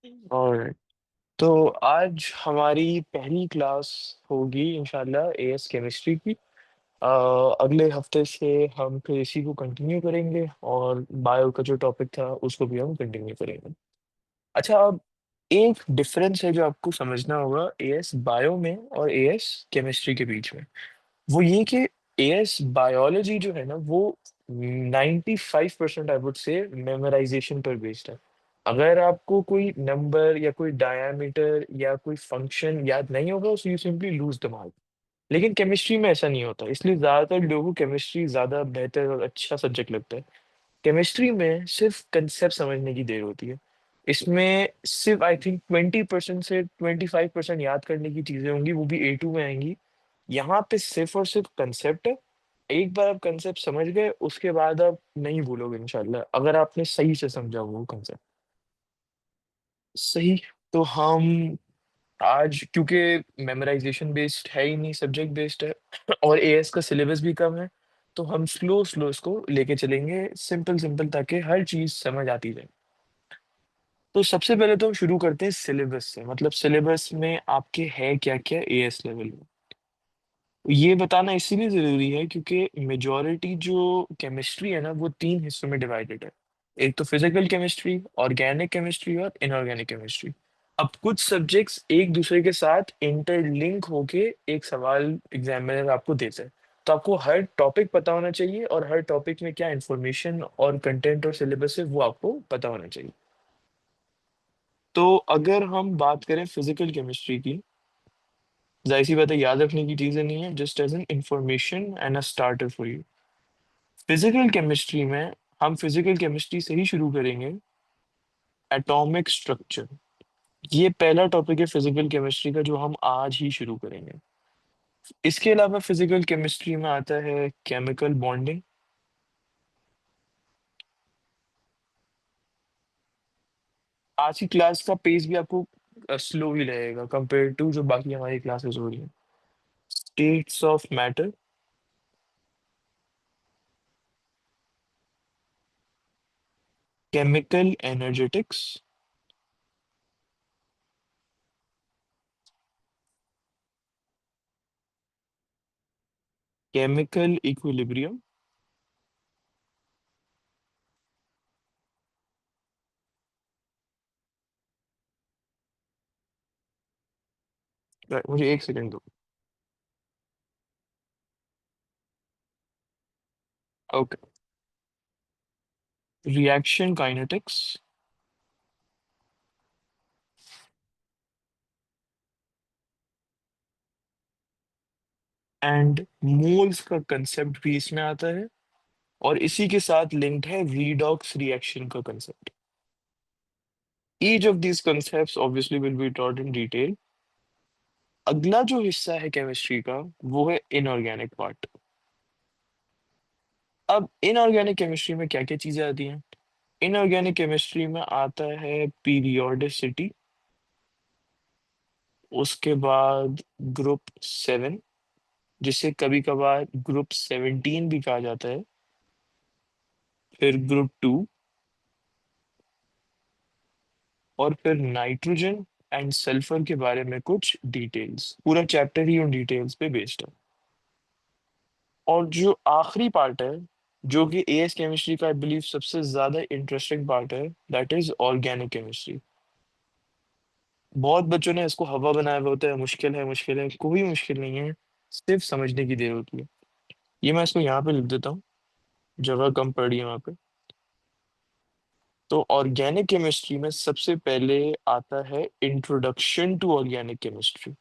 और तो आज हमारी पहली क्लास होगी इंशाल्लाह एएस केमिस्ट्री की। अ, अगले हफ्ते से हम फिर इसी को कंटिन्यू करेंगे और बायो का जो टॉपिक था उसको भी हम कंटिन्यू करेंगे। अच्छा, अब एक डिफरेंस है जो आपको समझना होगा एएस बायो में और एएस केमिस्ट्री के बीच में। वो ये कि एएस बायोलॉजी जो है ना वो 95% आई वुड से मेमोराइजेशन पर बेस्ड है। अगर आपको कोई नंबर या कोई डायमीटर या कोई फंक्शन याद नहीं होगा so you simply lose the mark. लेकिन केमिस्ट्री में ऐसा नहीं होता, इसलिए ज्यादातर लोगों को केमिस्ट्री ज्यादा बेहतर और अच्छा सब्जेक्ट लगता है। केमिस्ट्री में सिर्फ कंसेप्ट समझने की देर होती है। इसमें सिर्फ आई थिंक 20% से 25% याद करने की चीजें होंगी, वो भी A2 में आएंगी। यहाँ पे सिर्फ और सिर्फ कंसेप्ट है। एक बार आप कंसेप्ट समझ गए उसके बाद आप नहीं भूलोगे इंशाल्लाह, अगर आपने सही से समझा वो कंसेप्ट। सही। तो हम आज क्योंकि मेमोराइजेशन बेस्ड है ही नहीं, सब्जेक्ट बेस्ड है और एएस का सिलेबस भी कम है, तो हम स्लो स्लो इसको लेके चलेंगे सिंपल सिंपल ताकि हर चीज समझ आती जाए। तो सबसे पहले तो हम शुरू करते हैं सिलेबस से, मतलब सिलेबस में आपके है क्या क्या एएस लेवल में। ये बताना इसीलिए जरूरी है क्योंकि मेजॉरिटी जो केमिस्ट्री है ना वो तीन हिस्सों में डिवाइडेड है। एक तो फिजिकल केमिस्ट्री, ऑर्गेनिक केमिस्ट्री और इनऑर्गेनिक केमिस्ट्री। अब कुछ सब्जेक्ट्स एक दूसरे के साथ इंटरलिंक होके एक सवाल एग्जामिनर आपको देता है। तो आपको हर टॉपिक पता होना चाहिए और हर टॉपिक में क्या इंफॉर्मेशन और कंटेंट और सिलेबस है वो आपको पता होना चाहिए। तो अगर हम बात करें फिजिकल केमिस्ट्री की, जाहिर सी बात है याद रखने की चीजें नहीं है, just as an information and a starter for you. Physical chemistry में हम फिजिकल केमिस्ट्री से ही शुरू करेंगे। एटॉमिक स्ट्रक्चर, ये पहला टॉपिक है फिजिकल केमिस्ट्री का जो हम आज ही शुरू करेंगे। इसके अलावा फिजिकल केमिस्ट्री में आता है केमिकल बॉन्डिंग। आज की क्लास का पेस भी आपको स्लो ही रहेगा कंपेयर टू जो बाकी हमारी क्लासेस हो रही हैं। States of matter, chemical energetics, chemical equilibrium. मुझे एक सेकंड दो। Okay. Reaction kinetics and moles का कंसेप्ट भी इसमें आता है, और इसी के साथ लिंक्ड है रीडॉक्स रिएक्शन का concept. Each of these concepts obviously will be taught in detail। अगला जो हिस्सा है केमिस्ट्री का वो है इनऑर्गेनिक पार्ट। अब इनऑर्गेनिक केमिस्ट्री में क्या क्या चीजें आती हैं? इनऑर्गेनिक केमिस्ट्री में आता है पीरियोडिसिटी, उसके बाद ग्रुप 7, जिसे कभी कभार ग्रुप 17 भी कहा जाता है, फिर ग्रुप 2, और फिर नाइट्रोजन एंड सल्फर के बारे में कुछ डिटेल्स। पूरा चैप्टर ही उन डिटेल्स पे बेस्ड है। और जो आखिरी पार्ट है जो कि एएस केमिस्ट्री का आई बिलीव सबसे ज्यादा इंटरेस्टिंग पार्ट है, दैट इज ऑर्गेनिक केमिस्ट्री। बहुत बच्चों ने इसको हवा बनाया हुआ होता है, मुश्किल है मुश्किल है, कोई मुश्किल नहीं है, सिर्फ समझने की देर होती है। ये मैं इसको यहाँ पे लिख देता हूँ, जगह कम पड़ी है वहाँ पे। तो ऑर्गेनिक केमिस्ट्री में सबसे पहले आता है इंट्रोडक्शन टू ऑर्गेनिक केमिस्ट्री,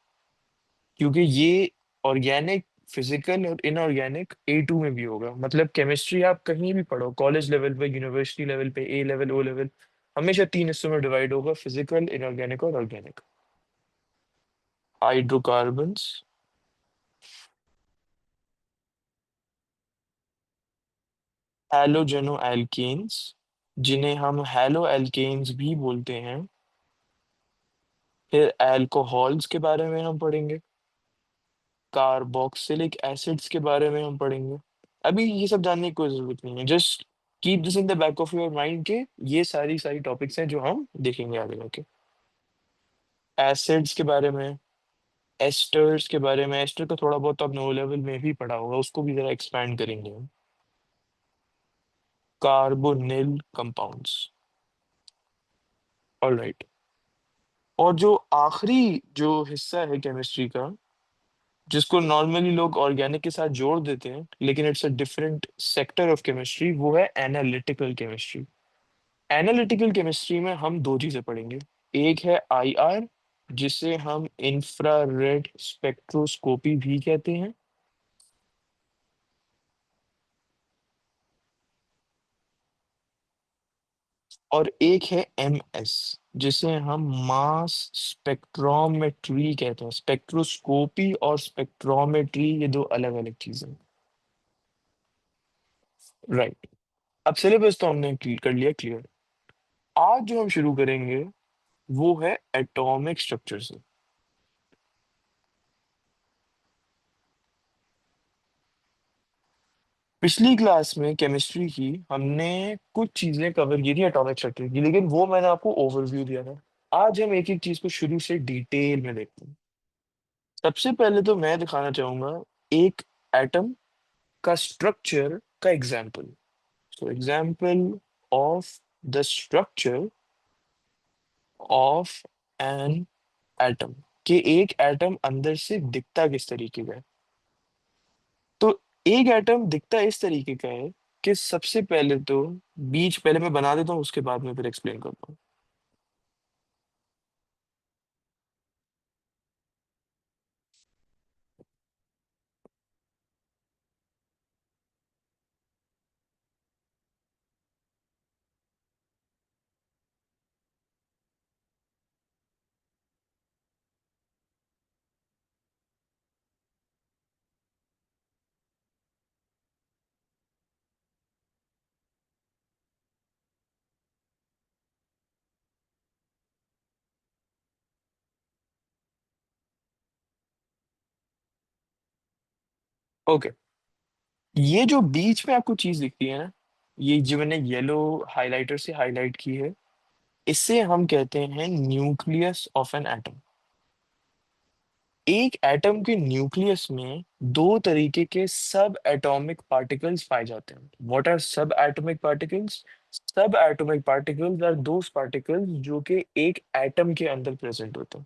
क्योंकि ये ऑर्गेनिक, फिजिकल और इनऑर्गेनिक A2 में भी होगा। मतलब केमिस्ट्री आप कहीं भी पढ़ो, कॉलेज लेवल पे, यूनिवर्सिटी लेवल पे, A लेवल, O लेवल, हमेशा तीन हिस्सों में डिवाइड होगा, फिजिकल, इनऑर्गेनिक और ऑर्गेनिक। हाइड्रोकार्बन्स, हैलोजेनो एल्केन्स, जिन्हें हम हैलो एल्केन्स भी बोलते हैं, फिर अल्कोहल्स के बारे में हम पढ़ेंगे, कार्बोक्सिलिक एसिड्स के बारे में हम पढ़ेंगे। अभी ये सब जानने की कोई जरूरत नहीं है, just keep this in the back of your mind के ये सारी सारी टॉपिक्स हैं जो हम देखेंगे आगे जाके। एसिड्स के बारे में, एस्टर्स के बारे में। एस्टर का थोड़ा बहुत आपने ओ लेवल में भी पढ़ा होगा, उसको भी जरा एक्सपैंड करेंगे हम। Carbonyl compounds. ऑलराइट। और जो आखिरी जो हिस्सा है केमिस्ट्री का, जिसको नॉर्मली लोग ऑर्गेनिक के साथ जोड़ देते हैं, लेकिन it's a different sector of chemistry, वो है एनालिटिकल केमिस्ट्री। एनालिटिकल केमिस्ट्री में हम दो चीजें पढ़ेंगे। एक है आईआर, जिसे हम इंफ्रारेड स्पेक्ट्रोस्कोपी भी कहते हैं। और एक है एमएस, जिसे हम मास स्पेक्ट्रोमेट्री कहते हैं। स्पेक्ट्रोस्कोपी और स्पेक्ट्रोमेट्री ये दो अलग अलग चीजें हैं। राइट। अब सिलेबस तो हमने कर लिया क्लियर। आज जो हम शुरू करेंगे वो है एटॉमिक स्ट्रक्चर से। पिछली क्लास में केमिस्ट्री की हमने कुछ चीजें कवर की थी एटॉमिक स्ट्रक्चर की, लेकिन वो मैंने आपको ओवरव्यू दिया था। आज हम एक एक चीज को शुरू से डिटेल में देखते हैं। सबसे पहले तो मैं दिखाना चाहूंगा एक एटम का स्ट्रक्चर का example. So example of the structure of an atom, कि एक एटम अंदर से दिखता किस तरीके का है। तो एक एटम दिखता इस तरीके का है कि सबसे पहले तो बीच पहले मैं बना देता हूँ, उसके बाद में फिर एक्सप्लेन करता हूँ। ओके। ये जो बीच में आपको चीज दिखती है ना, ये जो मैंने येलो हाइलाइटर से हाईलाइट की है, इसे हम कहते हैं न्यूक्लियस ऑफ एन एटम। एक एटम के न्यूक्लियस में दो तरीके के सब एटॉमिक पार्टिकल्स पाए जाते हैं। What are sub atomic particles? Sub atomic particles are those particles जो कि एक एटम के अंदर प्रेजेंट होते हैं।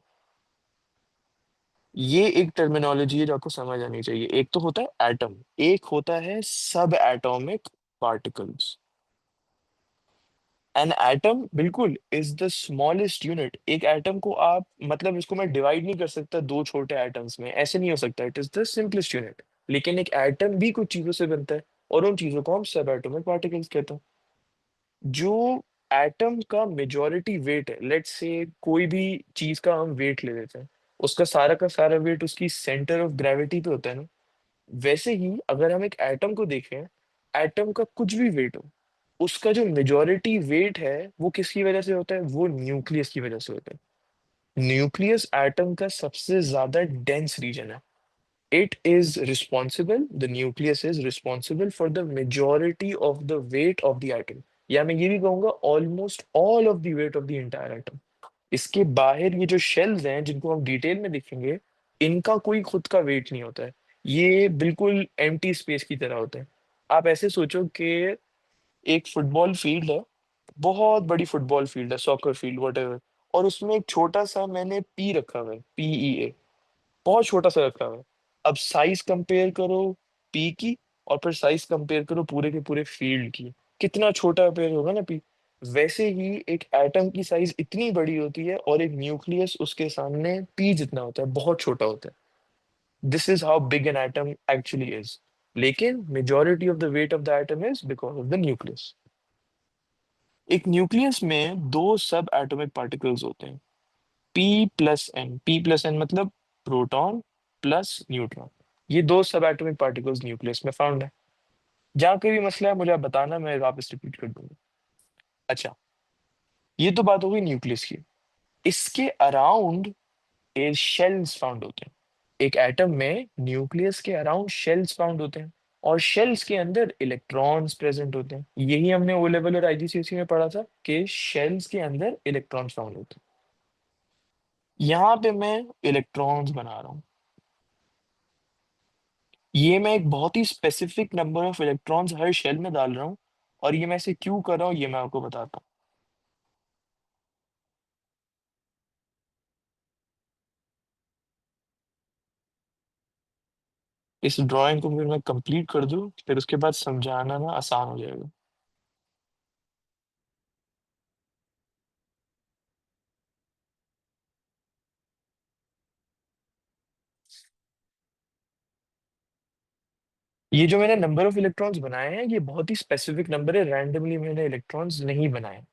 ये एक टर्मिनोलॉजी है जो आपको समझ आनी चाहिए। एक तो होता है एटम, एक होता है सब एटॉमिक पार्टिकल्स। एन एटम बिल्कुल इज द स्मॉलेस्ट यूनिट। एक एटम को आप मतलब इसको मैं डिवाइड नहीं कर सकता दो छोटे एटम्स में, ऐसे नहीं हो सकता। It is the simplest unit. लेकिन एक एटम भी कुछ चीजों से बनता है, और उन चीजों को हम सब एटॉमिक पार्टिकल्स कहते हैं। जो एटम का मेजॉरिटी वेट है, लेट्स से कोई भी चीज का हम वेट ले लेते हैं, उसका सारा का सारा वेट उसकी सेंटर ऑफ ग्रेविटी पे होता है ना। वैसे ही अगर हम एक एटम को देखें, एटम का कुछ भी वेट हो, उसका जो मेजॉरिटी वेट है वो किसकी वजह से होता है? वो न्यूक्लियस की वजह से होता है। न्यूक्लियस एटम का सबसे ज्यादा डेंस रीजन है। It is responsible, the nucleus is responsible for the majority of the weight of the atom, या मैं ये भी कहूंगा almost all of the weight of the entire atom. इसके बाहर ये जो शेल्स हैं जिनको हम डिटेल में देखेंगे, इनका कोई खुद का वेट नहीं होता है। ये बिल्कुल एम्प्टी स्पेस की तरह होता है। आप ऐसे सोचो कि एक फुटबॉल फील्ड है, बहुत बड़ी फुटबॉल फील्ड है, सॉकर फील्ड वटेवर, और उसमें एक छोटा सा मैंने पी रखा हुआ है, पीईए, बहुत छोटा सा रखा हुआ है। अब साइज कंपेयर करो पी की, और फिर साइज कंपेयर करो पूरे के पूरे फील्ड की, कितना छोटा पेयर होगा ना पी। वैसे ही एक एटम की साइज इतनी बड़ी होती है, और एक न्यूक्लियस उसके सामने पी जितना होता है, बहुत छोटा होता है। This is how big an atom actually is. लेकिन majority of the weight of the atom is because of the nucleus. एक न्यूक्लियस में दो सब एटॉमिक पार्टिकल्स होते हैं, P plus N. P plus N मतलब प्रोटॉन प्लस न्यूट्रॉन। ये दो sub atomic particles nucleus में फाउंड है। जहाँ कोई भी मसला है मुझे आप बताना, मैं वापस रिपीट कर दूंगा। अच्छा, ये तो बात हो गई न्यूक्लियस की। इसके अराउंड शेल्स फाउंड होते हैं। एक एटम में न्यूक्लियस के अराउंड शेल्स फाउंड होते हैं, और शेल्स के अंदर इलेक्ट्रॉन्स प्रेजेंट होते हैं। यही हमने ओ लेवल और आईजीसीएसई में पढ़ा था कि शेल्स के अंदर इलेक्ट्रॉन्स फाउंड होते हैं। यहाँ पे मैं इलेक्ट्रॉन्स बना रहा हूँ। ये मैं एक बहुत ही स्पेसिफिक नंबर ऑफ इलेक्ट्रॉन्स हर शेल में डाल रहा हूँ, और ये मैं इसे क्यों कर रहा हूँ ये मैं आपको बताता हूँ। इस ड्राइंग को फिर मैं कंप्लीट कर दूँ, फिर उसके बाद समझाना ना आसान हो जाएगा। ये जो मैंने नंबर ऑफ इलेक्ट्रॉन्स बनाए हैं, ये बहुत ही स्पेसिफिक नंबर है, रैंडमली मैंने इलेक्ट्रॉन्स नहीं बनाए।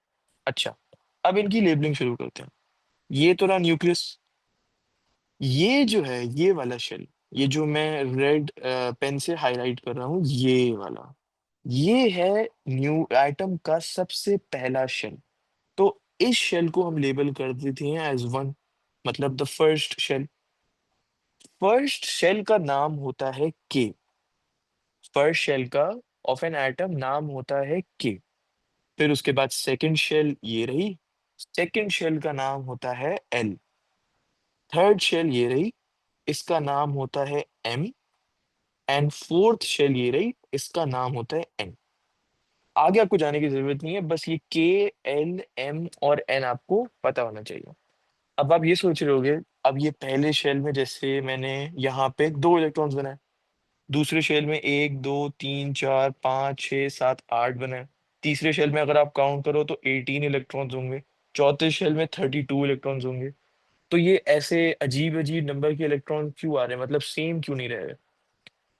अच्छा, अब इनकी लेबलिंग शुरू करते हैं। ये तो रहा न्यूक्लियस। ये जो है ये वाला शेल, ये जो मैं रेड पेन से हाईलाइट कर रहा हूँ, ये वाला, ये है न्यू एटम का सबसे पहला शेल। तो इस शेल को हम लेबल कर देते हैं एज वन, मतलब the first shell. First shell का नाम होता है के। फर्स्ट शेल का ऑफ एन एटम नाम होता है के। फिर उसके बाद सेकंड शेल ये रही, सेकंड शेल का नाम होता है एल। थर्ड शेल ये रही, इसका नाम होता है एम। एंड फोर्थ शेल ये रही, इसका नाम होता है एन। आगे आपको जाने की जरूरत नहीं है, बस ये के, एल, एम और एन आपको पता होना चाहिए। अब आप ये सोच रहे होगे, अब ये पहले शेल में जैसे मैंने यहाँ पे दो इलेक्ट्रॉन्स बनाए, दूसरे शेल में एक, दो, तीन, चार, पाँच, छः, सात, आठ बनाए, तीसरे शेल में अगर आप काउंट करो तो 18 इलेक्ट्रॉन्स होंगे, चौथे शेल में 32 इलेक्ट्रॉन्स होंगे। तो ये ऐसे अजीब अजीब नंबर के इलेक्ट्रॉन क्यों आ रहे हैं, मतलब सेम क्यों नहीं रह रहे?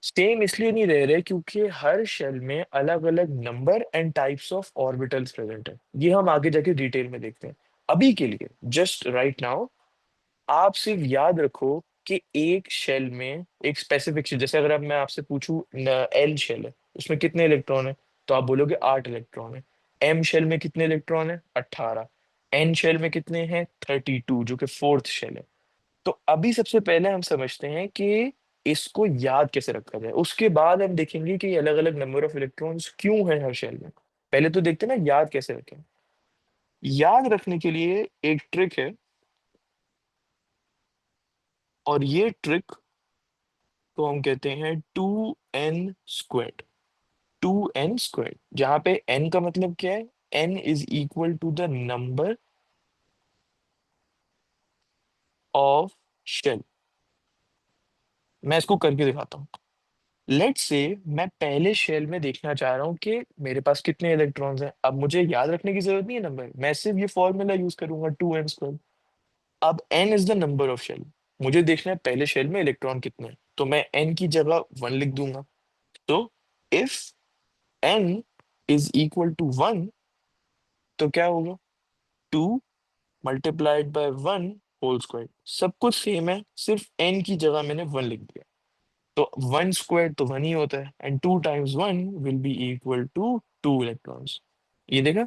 सेम इसलिए नहीं रह रहे क्योंकि हर शेल में अलग अलग number and types of orbitals present है। ये हम आगे जाके डिटेल में देखते हैं। अभी के लिए जस्ट राइट नाउ आप सिर्फ याद रखो कि एक शेल में एक स्पेसिफिक शेल, जैसे अगर अब मैं आपसे पूछूं एल शेल है, उसमें कितने इलेक्ट्रॉन है, तो आप बोलोगे 8 इलेक्ट्रॉन है। एम शेल में कितने इलेक्ट्रॉन है? 18। एन शेल में कितने हैं? 32, जो कि फोर्थ शेल है। तो अभी सबसे पहले हम समझते हैं कि इसको याद कैसे रखा जाए, उसके बाद हम देखेंगे कि अलग अलग नंबर ऑफ इलेक्ट्रॉन्स क्यों है हर शेल में। पहले तो देखते हैं ना याद कैसे रखें। याद रखने के लिए एक ट्रिक है, और ये ट्रिक को हम कहते हैं 2n स्क्वेड। 2n स्क्वेड, जहां पे n का मतलब क्या है? n is equal to the number of shell. मैं इसको करके दिखाता हूँ। लेट से मैं पहले शेल में देखना चाह रहा हूँ कि मेरे पास कितने इलेक्ट्रॉन्स हैं। अब मुझे याद रखने की जरूरत नहीं है नंबर, मैं सिर्फ ये फॉर्मूला यूज करूंगा 2n स्क्वेड। अब n is the number of shell, मुझे देखना है पहले शेल में इलेक्ट्रॉन कितने हैं, तो मैं n की जगह 1 लिख दूंगा। तो if n is equal to 1, तो क्या होगा? 2 × 1 होल स्क्वायर। सब कुछ सेम है, सिर्फ n की जगह मैंने 1 लिख दिया। तो 1 स्क्वायर तो 1 ही होता है, and 2 × 1 will be equal to 2 electrons. ये देखा,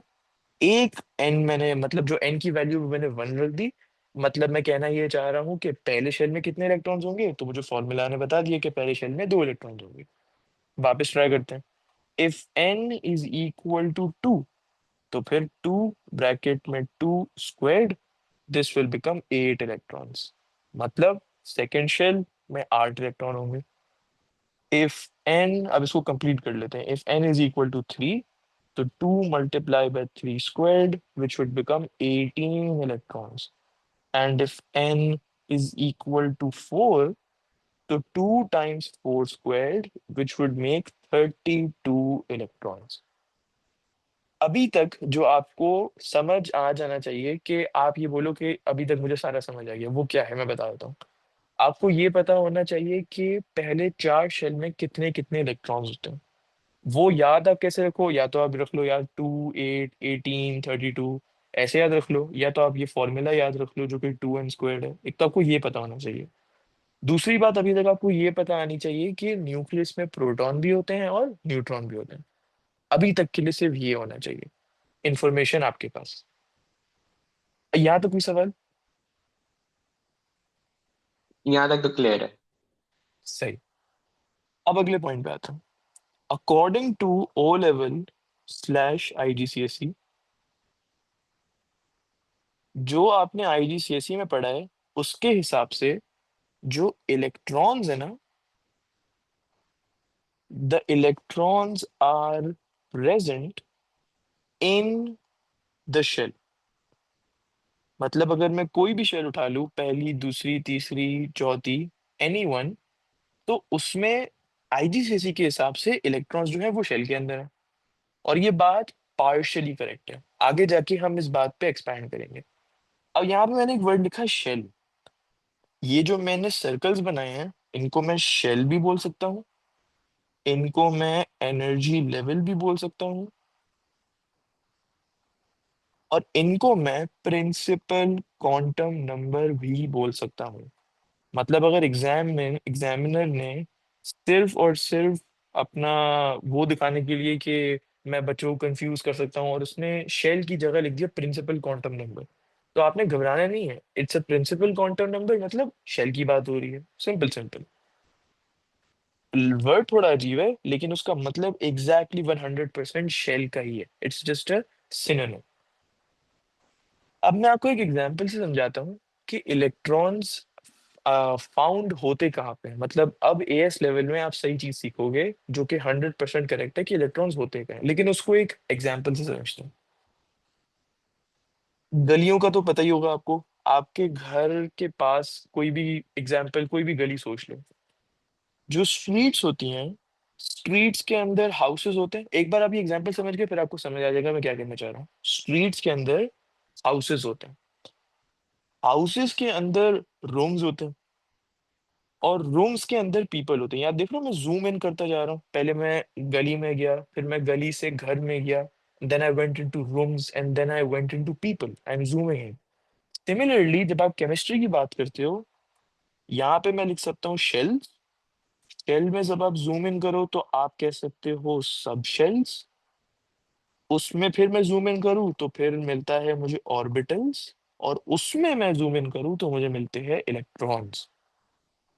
एक n मैंने, मतलब जो n की वैल्यू मैंने 1 रख दी। मतलब मैं कहना ये चाह रहा हूँ कि पहले शेल में कितने इलेक्ट्रॉन्स होंगे, तो मुझे फॉर्मूला ने बता दिया कि पहले शेल में 2 इलेक्ट्रॉन्स होंगे। वापस ट्राई करते हैं। If n is equal to 2, तो फिर 2 × 2 squared, this will become 8 electrons. मतलब सेकेंड शेल में 8 इलेक्ट्रॉन होंगे। इफ n, अब इसको कंप्लीट कर लेते हैं, if n is equal to 3, तो 2 × 3 squared which would become 18 electrons. And if n is equal to 4, तो 2 × 4 squared which would make 32 electrons. अभी तक जो आपको समझ आ जाना चाहिए, कि आप ये बोलो कि अभी तक मुझे सारा समझ आ गया, वो क्या है मैं बता देता हूँ। आपको ये पता होना चाहिए कि पहले 4 शेल में कितने कितने इलेक्ट्रॉन्स होते हैं। वो याद आप कैसे रखो, या तो आप रख लो यार 2, 8, 18, 32, ऐसे याद रख लो, या तो आप ये फॉर्मूला याद रख लो जो कि 2n स्क्वायर्ड है। एक तो आपको ये पता होना चाहिए। दूसरी बात, अभी तक आपको ये पता आनी चाहिए कि न्यूक्लियस में प्रोटॉन भी होते हैं और न्यूट्रॉन भी होते हैं। अभी तक के लिए सिर्फ ये होना चाहिए इंफॉर्मेशन आपके पास। यहाँ तो कोई सवाल? यहाँ तक तो क्लियर है। सही। अब अगले पॉइंट पे आता हूँ। According to O level slash IGCSE, जो आपने IGCSE में पढ़ा है, उसके हिसाब से जो इलेक्ट्रॉन्स है ना, the electrons are present in the shell. मतलब अगर मैं कोई भी शेल उठा लूं, पहली, दूसरी, तीसरी, चौथी, एनी वन, तो उसमें आईजीसीएसी के हिसाब से इलेक्ट्रॉन्स जो है वो शेल के अंदर है। और ये बात पार्शियली करेक्ट है, आगे जाके हम इस बात पे एक्सपैंड करेंगे। अब यहाँ पे मैंने एक वर्ड लिखा है शेल। ये जो मैंने सर्कल्स बनाए हैं, इनको मैं शेल भी बोल सकता हूँ, इनको मैं एनर्जी लेवल भी बोल सकता हूँ, और इनको मैं प्रिंसिपल क्वांटम नंबर भी बोल सकता हूँ। मतलब अगर एग्जामिनर ने सिर्फ और सिर्फ अपना वो दिखाने के लिए कि मैं बच्चों को कंफ्यूज कर सकता हूँ, और उसने शेल की जगह लिख दिया प्रिंसिपल क्वांटम नंबर, तो आपने घबराना नहीं है। It's a principal quantum number, मतलब शेल की बात हो रही है। Simple simple. वर्ड थोड़ा अजीब है, लेकिन उसका मतलब एग्जैक्टली 100% शेल का ही है। It's just a synonym. अब मैं आपको एक एग्जांपल से समझाता हूँ कि इलेक्ट्रॉन्स फाउंड होते कहाँ पे हैं। मतलब अब एएस लेवल में आप सही चीज सीखोगे, जो कि 100% करेक्ट है कि इलेक्ट्रॉन्स होते कहाँ हैं, लेकिन उसको एक एग्जांपल से समझते हैं। गलियों का तो पता ही होगा आपको। आपके घर के पास कोई भी एग्जांपल, कोई भी गली सोच लो। जो स्ट्रीट्स होती हैं, स्ट्रीट्स के अंदर हाउसेस होते हैं। एक बार आप ये एग्जांपल समझ गए, फिर आपको समझ आ जाएगा मैं क्या कहना चाह रहा हूँ। स्ट्रीट्स के अंदर हाउसेस होते हैं, हाउसेस के अंदर रूम्स होते हैं, और रूम्स के अंदर पीपल होते हैं। याद देख लो, मैं जूम इन करता जा रहा हूँ। पहले मैं गली में गया, फिर मैं गली से घर में गया, then I went into rooms, and then I went into people. I am zooming in. Similarly जब आप केमिस्ट्री की बात करते हो, यहाँ पे मैं लिख सकता हूँ शेल। शेल में जब आप जूम इन करो तो आप कह सकते हो सब शेल्स। उसमें फिर मैं जूम इन करूँ तो फिर मिलता है मुझे ऑर्बिटल्स, और उसमें मैं जूम इन करूँ तो मुझे मिलते हैं इलेक्ट्रॉन्स।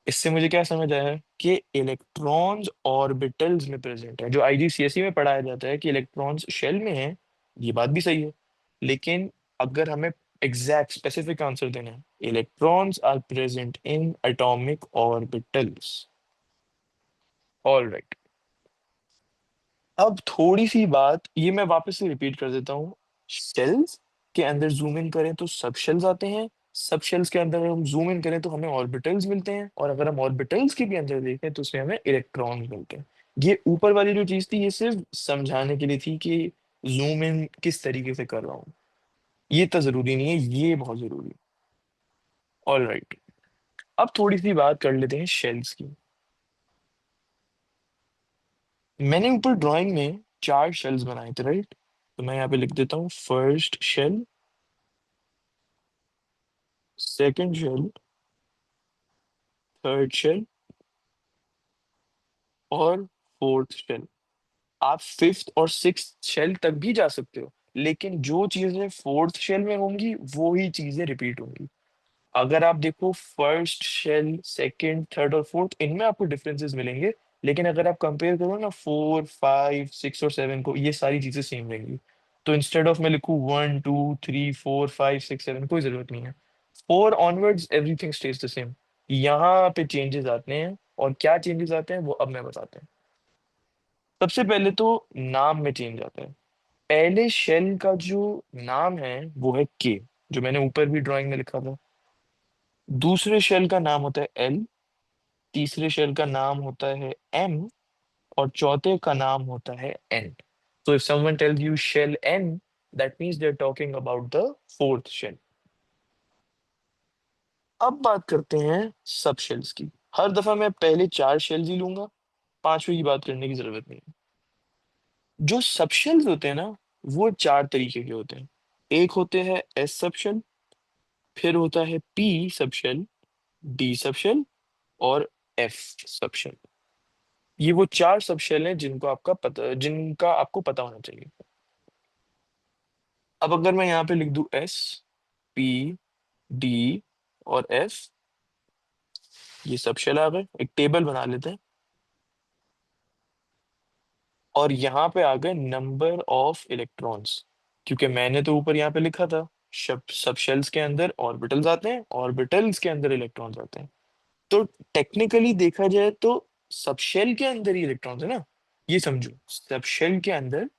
इससे मुझे क्या समझ आया कि इलेक्ट्रॉन्स ऑर्बिटल्स में प्रेजेंट है। जो आईजीसीएसई में पढ़ाया जाता है कि इलेक्ट्रॉन्स शेल में है, ये बात भी सही है। लेकिन अगर हमें एग्जैक्ट स्पेसिफिक आंसर देना है, electrons are present in atomic orbitals. All right. अब थोड़ी सी बात ये मैं वापस से रिपीट कर देता हूँ। शेल्स के अंदर जूम इन करें तो सब शेल्स आते हैं। सब शेल्स के अंदर हम जूम इन करें तो हमें ऑर्बिटल्स मिलते हैं, और अगर हम ऑर्बिटल्स के भी अंदर देखें तो उसमें हमें इलेक्ट्रॉन्स मिलते हैं। ये ऊपर वाली जो चीज थी, ये सिर्फ समझाने के लिए थी कि जूम इन किस तरीके से कर रहा हूँ। ये तो जरूरी नहीं है, ये बहुत जरूरी है। All right. अब थोड़ी सी बात कर लेते हैं शेल्स की। मैंने ऊपर ड्राइंग में 4 शेल्स बनाए थे, राइट? तो मैं यहाँ पे लिख देता हूँ first shell, second shell, third shell, और फोर्थ शेल। आप फिफ्थ और सिक्स्थ शेल तक भी जा सकते हो, लेकिन जो चीजें फोर्थ शेल में होंगी वो ही चीजें रिपीट होंगी। अगर आप देखो फर्स्ट शेल, सेकंड, थर्ड और फोर्थ, इनमें आपको डिफरेंसेस मिलेंगे। लेकिन अगर आप कंपेयर करो ना 4, 5, 6 और 7 को, ये सारी चीजें सेम रहेंगी। तो इंस्टेड ऑफ मैं लिखूँ 1, 2, 3, 4, 5, 6, 7, कोई जरूरत नहीं है। 4 onwards everything stage the same. यहाँ पे चेंजेस आते हैं, और क्या चेंजेस आते हैं वो अब मैं बताता हूँ। सबसे पहले तो नाम में चेंज आता है। पहले शेल का जो नाम है वो है के, जो मैंने ऊपर भी ड्राइंग में लिखा था। दूसरे शेल का नाम होता है एल, तीसरे शेल का नाम होता है एम, और चौथे का नाम होता है N. So if someone tells you shell n, that means they're talking about the fourth shell. अब बात करते हैं सब शेल्स की। हर दफा मैं पहले 4 शेल्स ही लूंगा, पांचवी की बात करने की जरूरत नहीं है। जो सब शेल्स होते हैं ना, वो 4 तरीके के होते हैं। एक होते हैं एस सब शेल, फिर होता है p sub shell, d sub shell, और एफ सब शेल। ये वो 4 सब शेल हैं जिनका आपको पता होना चाहिए। अब अगर मैं यहाँ पे लिख दूं एस, पी, डी और एफ, ये सब शेल आ गए। एक टेबल बना लेते हैं। और यहाँ पे आ गए नंबर ऑफ इलेक्ट्रॉन्स, क्योंकि मैंने तो ऊपर यहाँ पे लिखा था सब शेल्स के अंदर ऑर्बिटल्स आते हैं, ऑर्बिटल्स के अंदर इलेक्ट्रॉन्स आते हैं। तो टेक्निकली देखा जाए तो सब शेल के अंदर ही इलेक्ट्रॉन्स है ना, ये समझो, सब शेल के अंदर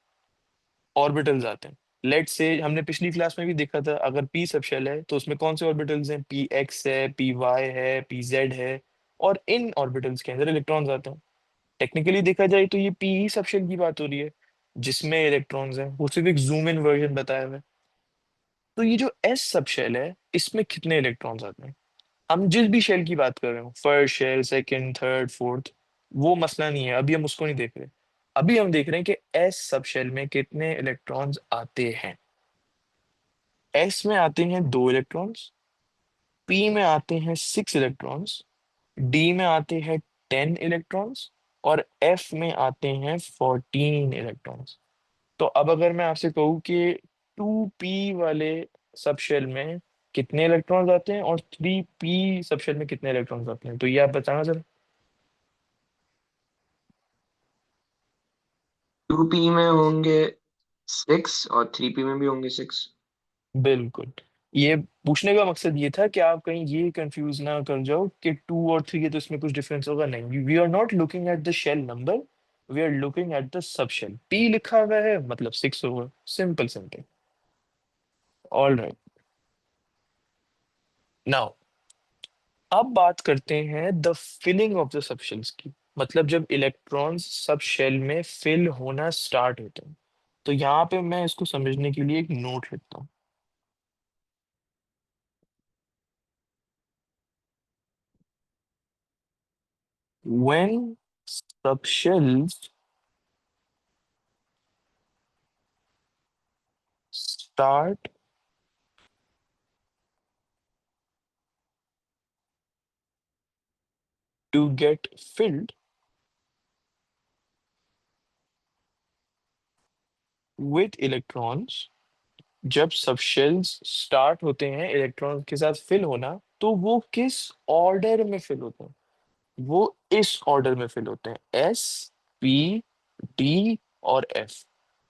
ऑर्बिटल्स आते हैं। लेट से हमने पिछली क्लास में भी देखा था, अगर पी सब शेल है तो उसमें कौन से ऑर्बिटल्स हैं, पी एक्स है, पी वाई है, पी जेड है, और इन ऑर्बिटल्स के अंदर इलेक्ट्रॉन्स आते हैं। टेक्निकली देखा जाए तो ये पी ही सब शेल की बात हो रही है, जिसमें इलेक्ट्रॉन्स हैं, वो सिर्फ एक जूम इन वर्जन बताया हुआ है। तो ये जो एस सब शेल है, इसमें कितने इलेक्ट्रॉन्स आते हैं, हम जिस भी शेल की बात कर रहे हो, first shell, second, third, fourth, वो मसला नहीं है, अभी हम उसको नहीं देख रहे। अभी हम देख रहे हैं कि एस सब शेल में कितने इलेक्ट्रॉन्स आते हैं। एस में आते हैं 2 इलेक्ट्रॉन्स, पी में आते हैं 6 इलेक्ट्रॉन्स, डी में आते हैं 10 इलेक्ट्रॉन्स, और एफ में आते हैं 14 इलेक्ट्रॉन्स। तो अब अगर मैं आपसे कहूँ कि 2p वाले सब शेल में कितने इलेक्ट्रॉन्स आते हैं और 3p सब शेल में कितने इलेक्ट्रॉन्स आते हैं, तो ये आप बताना जरा। 2p में होंगे 6 और 3p में भी होंगे 6। बिल्कुल। ये पूछने का मकसद ये था कि आप कहीं ये कंफ्यूज ना कर जाओ कि 2 और 3 है तो इसमें कुछ डिफरेंस होगा, नहीं, we are not looking at the shell number, we are looking at the sub shell. p लिखा हुआ है मतलब 6 होगा, simple simple. All right, now अब बात करते हैं the filling of the sub shells की, मतलब जब इलेक्ट्रॉन्स सब शेल में फिल होना स्टार्ट होते हैं। तो यहाँ पे मैं इसको समझने के लिए एक नोट लिखता हूँ। When subshells start to get filled with electrons, जब सबशेल्स स्टार्ट होते हैं इलेक्ट्रॉन के साथ फिल होना, तो वो किस ऑर्डर में फिल होते हैं, वो इस ऑर्डर में फिल होते हैं, एस, पी, डी और F.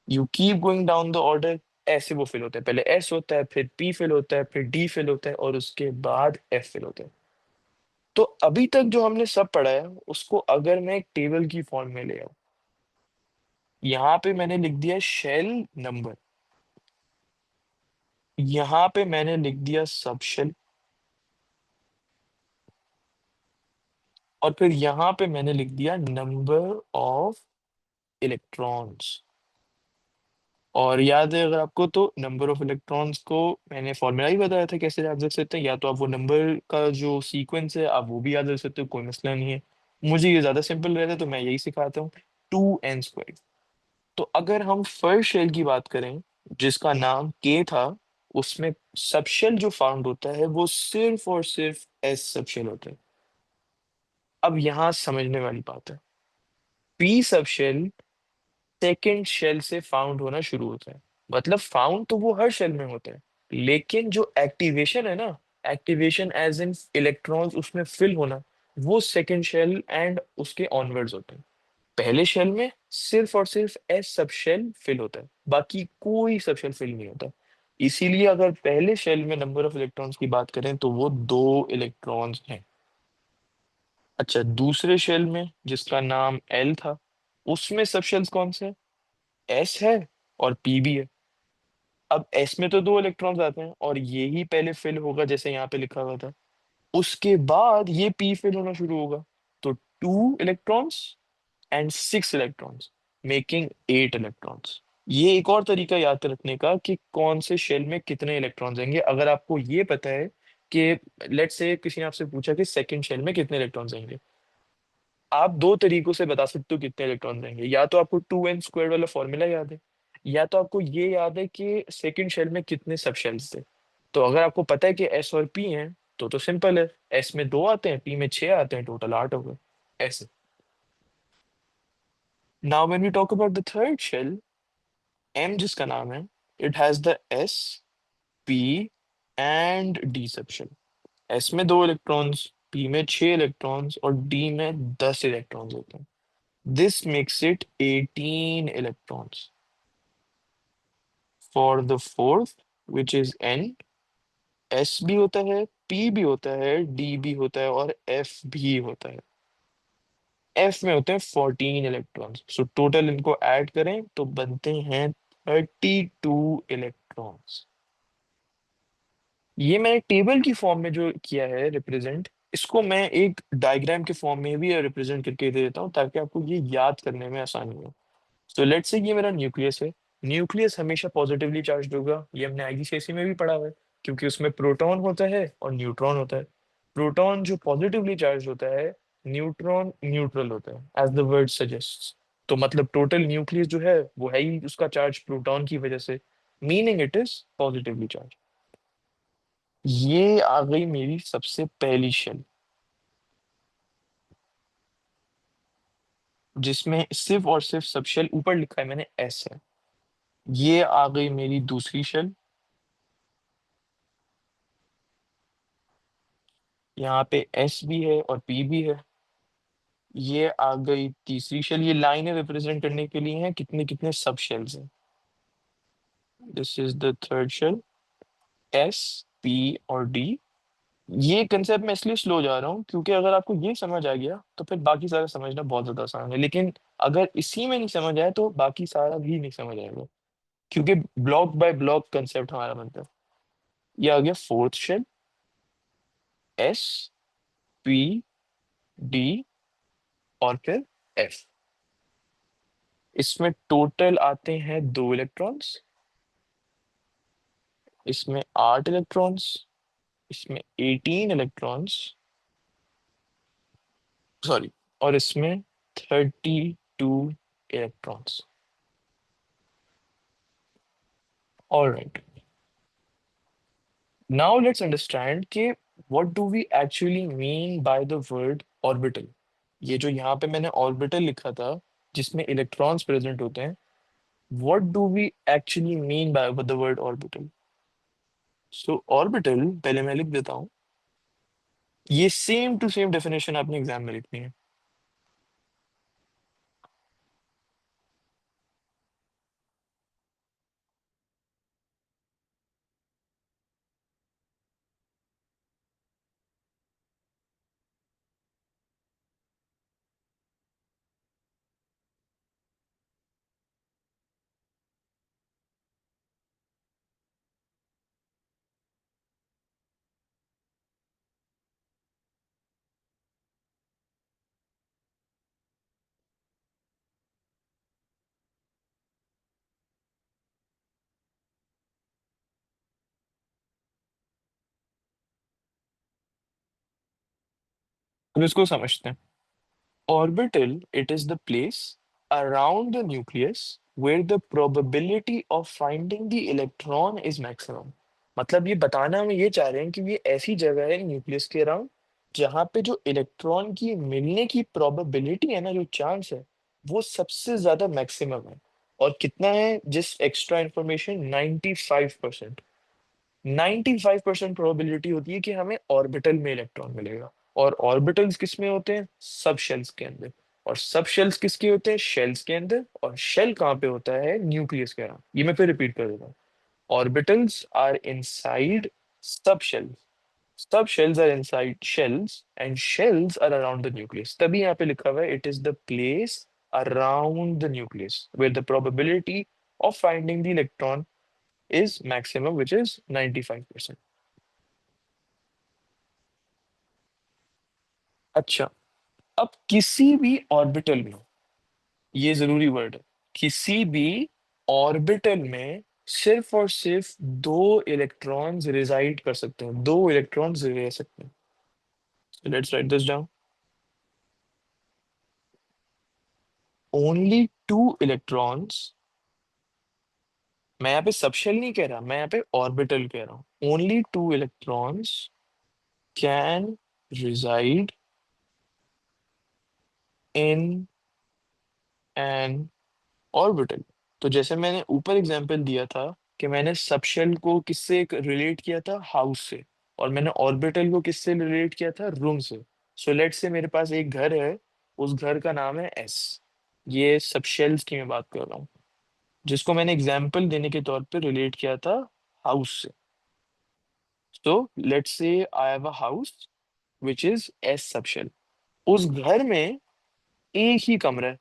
You keep going down the order, ऐसे वो फिल होते हैं, पहले एस होता है, फिर पी फिल होता है, फिर डी फिल होता है, और उसके बाद एफ फिल होता है। तो अभी तक जो हमने सब पढ़ा है उसको अगर मैं एक टेबल की फॉर्म में ले आऊं, यहाँ पे मैंने लिख दिया शेल नंबर, यहाँ पे मैंने लिख दिया सब शेल, और फिर यहाँ पे मैंने लिख दिया नंबर ऑफ इलेक्ट्रॉन्स। और याद है अगर आपको, तो नंबर ऑफ इलेक्ट्रॉन्स को मैंने फॉर्मूला ही बताया था कैसे याद रख सकते हैं, या तो आप वो नंबर का जो सीक्वेंस है आप वो भी याद रख सकते हो, कोई मसला नहीं है। मुझे ये ज्यादा सिंपल रहता है तो मैं यही सिखाता हूँ, 2n²। तो अगर हम फर्स्ट शेल की बात करें जिसका नाम के था, उसमें सबशेल जो फाउंड होता है वो सिर्फ और सिर्फ एस सबशेल होता है। अब यहाँ समझने वाली बात है, पी सबशेल सेकेंड शेल से फाउंड होना शुरू होता है, मतलब फाउंड तो वो हर शेल में होता है, लेकिन जो एक्टिवेशन है ना, एक्टिवेशन एज इन इलेक्ट्रॉन्स उसमें फिल होना, वो सेकेंड शेल एंड उसके ऑनवर्ड्स होते हैं। पहले शेल में सिर्फ और सिर्फ एस सब शेल फिल होता है, बाकी कोई सब शेल फिल नहीं होता। इसीलिए अगर पहले शेल में नंबर ऑफ इलेक्ट्रॉन्स की बात करें तो वो 2 इलेक्ट्रॉन्स हैं। अच्छा, दूसरे शेल में जिसका नाम एल था, उसमें सब शेल्स कौन से, एस है और पी भी है। अब एस में तो 2 इलेक्ट्रॉन्स आते हैं और ये ही पहले फिल होगा जैसे यहाँ पे लिखा हुआ था, उसके बाद ये पी फिल होना शुरू होगा। तो 2 electrons and 6 electrons, making 8 electrons. ये एक और तरीका याद रखने का कि कौन से शेल में कितने इलेक्ट्रॉन्स आएंगे, अगर आपको ये पता है कि लेट्स से किसी ने आपसे पूछा कि सेकंड शेल में कितने इलेक्ट्रॉन्स आएंगे, आप 2 तरीकों से बता सकते हो कितने इलेक्ट्रॉन्स आएंगे, या तो आपको 2n² वाला फॉर्मूला याद है, या तो आपको ये याद है कि सेकंड शेल में कितने सब शेल्स थे। तो अगर आपको पता है कि एस और पी हैं तो सिंपल है, एस में 2 आते हैं, पी में 6 आते हैं, टोटल 8 हो गए, ऐसे। Now when we talk about the third shell, M जिसका नाम है, it has the s, p and d section. S में 2 इलेक्ट्रॉन्स, पी में 6 इलेक्ट्रॉन्स और डी में 10 इलेक्ट्रॉन्स होते हैं। This makes it 18 electrons. For the fourth, which is an. S भी होता है, पी भी होता है, डी भी होता है और एफ भी होता है। एफ में होते हैं 14 इलेक्ट्रॉन्स। सो टोटल इनको ऐड करें तो बनते हैं 32 इलेक्ट्रॉन्स। ये मैंने टेबल की फॉर्म में जो किया है रिप्रेजेंट, इसको मैं एक डायग्राम के फॉर्म में भी रिप्रेजेंट करके दे देता हूँ ताकि आपको ये याद करने में आसानी हो। तो लेट्स से ये मेरा न्यूक्लियस है। न्यूक्लियस हमेशा पॉजिटिवली चार्ज होगा, ये हमने आईजीसीएसई में भी पढ़ा हुआ है, क्योंकि उसमें प्रोटॉन होता है और न्यूट्रॉन होता है। प्रोटॉन जो पॉजिटिवली चार्ज होता है, न्यूट्रॉन न्यूट्रल होता है, एज द वर्ड सजेस्ट। तो मतलब टोटल न्यूक्लियस जो है वो है ही उसका चार्ज प्रोटॉन की वजह से, meaning it is positively charge. ये आ गई मेरी सबसे पहली शेल, जिसमें सिर्फ और सिर्फ सब शेल ऊपर लिखा है मैंने एस है। ये आ गई मेरी दूसरी शेल, यहाँ पे एस भी है और पी भी है। ये आ गई तीसरी शेल, ये लाइनें रिप्रेजेंट करने के लिए हैं कितने कितने सब शेल्स हैं। This is the third shell, s, p और डी। ये कंसेप्ट मैं इसलिए स्लो जा रहा हूँ क्योंकि अगर आपको ये समझ आ गया तो फिर बाकी सारा समझना बहुत ज्यादा आसान है, लेकिन अगर इसी में नहीं समझ आए तो बाकी सारा भी नहीं समझ आएगा, क्योंकि ब्लॉक बाय ब्लॉक कंसेप्ट हमारा बनता है। ये आ गया fourth shell, s, p, d और फिर एफ। इसमें टोटल आते हैं 2 इलेक्ट्रॉन्स, इसमें 8 इलेक्ट्रॉन्स, इसमें 18 इलेक्ट्रॉन्स, सॉरी, और इसमें 32 electrons. All right, now let's understand कि what do we actually mean by the word orbital. ये जो यहाँ पे मैंने ऑर्बिटल लिखा था जिसमें इलेक्ट्रॉन्स प्रेजेंट होते हैं, what do we actually mean by the word orbital. So orbital पहले मैं लिख देता हूँ, ये सेम टू सेम डेफिनेशन आपने एग्जाम में लिखनी है। अब इसको समझते हैं। Orbital, it is the place around the nucleus where the probability of finding the electron is maximum। मतलब ये बताना हम ये चाह रहे हैं कि ये ऐसी जगह है न्यूक्लियस के अराउंड जहां पे जो इलेक्ट्रॉन की मिलने की प्रोबेबिलिटी है ना, जो चांस है, वो सबसे ज्यादा मैक्सिमम है। और कितना है, जिस एक्स्ट्रा इंफॉर्मेशन 95%। 95% प्रोबेबिलिटी होती है कि हमें ऑर्बिटल में इलेक्ट्रॉन मिलेगा। और ऑर्बिटल्स किस में होते हैं, सब शेल्स के अंदर। और सब शेल्स किसके होते हैं, शेल्स के अंदर। और शेल कहाँ पे होता है, न्यूक्लियस के अराउंड। ये मैं फिर रिपीट कर देता हूँ, orbitals are inside sub shells, sub shells are inside shells and shells are around the nucleus. तभी यहाँ पे लिखा हुआ है it is the place around the nucleus where the probability of finding the electron is maximum, which is 95%। अच्छा, अब किसी भी ऑर्बिटल में, ये जरूरी वर्ड है, किसी भी ऑर्बिटल में सिर्फ और सिर्फ 2 इलेक्ट्रॉन्स रिजाइड कर सकते हैं, 2 इलेक्ट्रॉन्स रह सकते हैं। Let's write this down, only 2 electrons. मैं यहाँ पे सबशेल नहीं कह रहा, मैं यहाँ पे ऑर्बिटल कह रहा हूँ। Only 2 electrons can reside in an orbital. तो जैसे मैंने ऊपर एग्जांपल दिया था कि मैंने सबशेल को किससे रिलेट किया था, हाउस से। और मैंने ऑर्बिटल को किससे रिलेट किया था, रूम से। सो लेट्स से मेरे पास एक घर है, उस घर का नाम है एस। ये सबशेल्स की मैं बात कर रहा हूँ, जिसको मैंने एग्जांपल देने के तौर पे रिलेट किया था हाउस से। So let's say I have a house which is s subshell. उस घर में एक ही कमरा है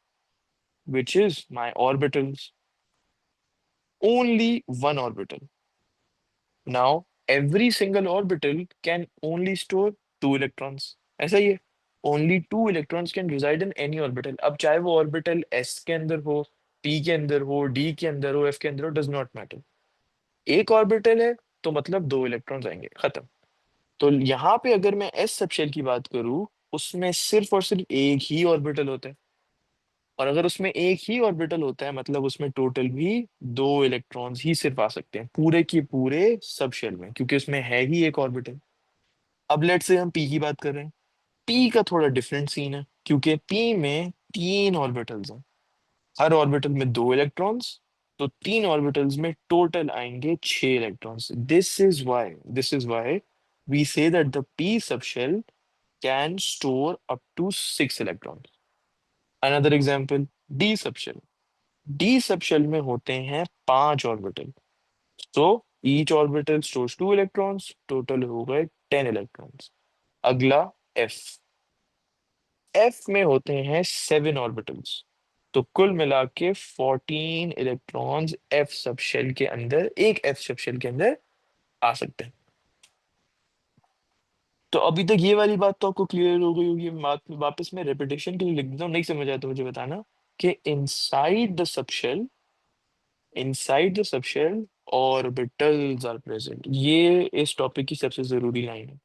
which is my orbitals, only one orbital. Now every single orbital can only store two electrons. ऐसा ही है, only two electrons can reside in any orbital. अब चाहे वो ऑर्बिटल एस के अंदर हो, पी के अंदर हो, डी के अंदर हो, एफ के अंदर हो, डज नॉट मैटर। एक ऑर्बिटल है तो मतलब दो इलेक्ट्रॉन्स आएंगे, खत्म। तो यहाँ पे अगर मैं एस सबशेल की बात करूँ, उसमें सिर्फ और सिर्फ एक ही ऑर्बिटल होता है। और अगर उसमें एक ही ऑर्बिटल होता है मतलब उसमें टोटल भी दो इलेक्ट्रॉन्स ही सिर्फ आ सकते हैं पूरे के पूरे सब शेल में, क्योंकि उसमें है ही एक ऑर्बिटल। अब लेट से हम पी की बात कर रहे हैं। पी का थोड़ा डिफरेंट सीन है, क्योंकि पी में तीन ऑर्बिटल्स हैं, हर ऑर्बिटल में दो इलेक्ट्रॉन्स। तो तीन ऑर्बिटल्स में टोटल आएंगे छह electrons. This is why we say that the p sub shell can store up to six electrons. Another example, d sub shell. D sub shell में होते हैं पांच orbital. So each orbital stores two electrons, total हो गए 10 electrons. अगला F. F में होते हैं सेवन ऑर्बिटल्स। तो कुल मिला के 14 इलेक्ट्रॉन्स एफ सब शेल के अंदर, एक एफ सब शेल के अंदर आ सकते हैं। तो अभी तक ये वाली बात तो आपको क्लियर हो गई होगी। वापस मैं रेपिटेशन के लिए लिख देता हूँ, नहीं समझ आया तो मुझे बताना कि inside the sub shell, inside the subshell orbitals are present. ये इस टॉपिक की सबसे जरूरी लाइन है।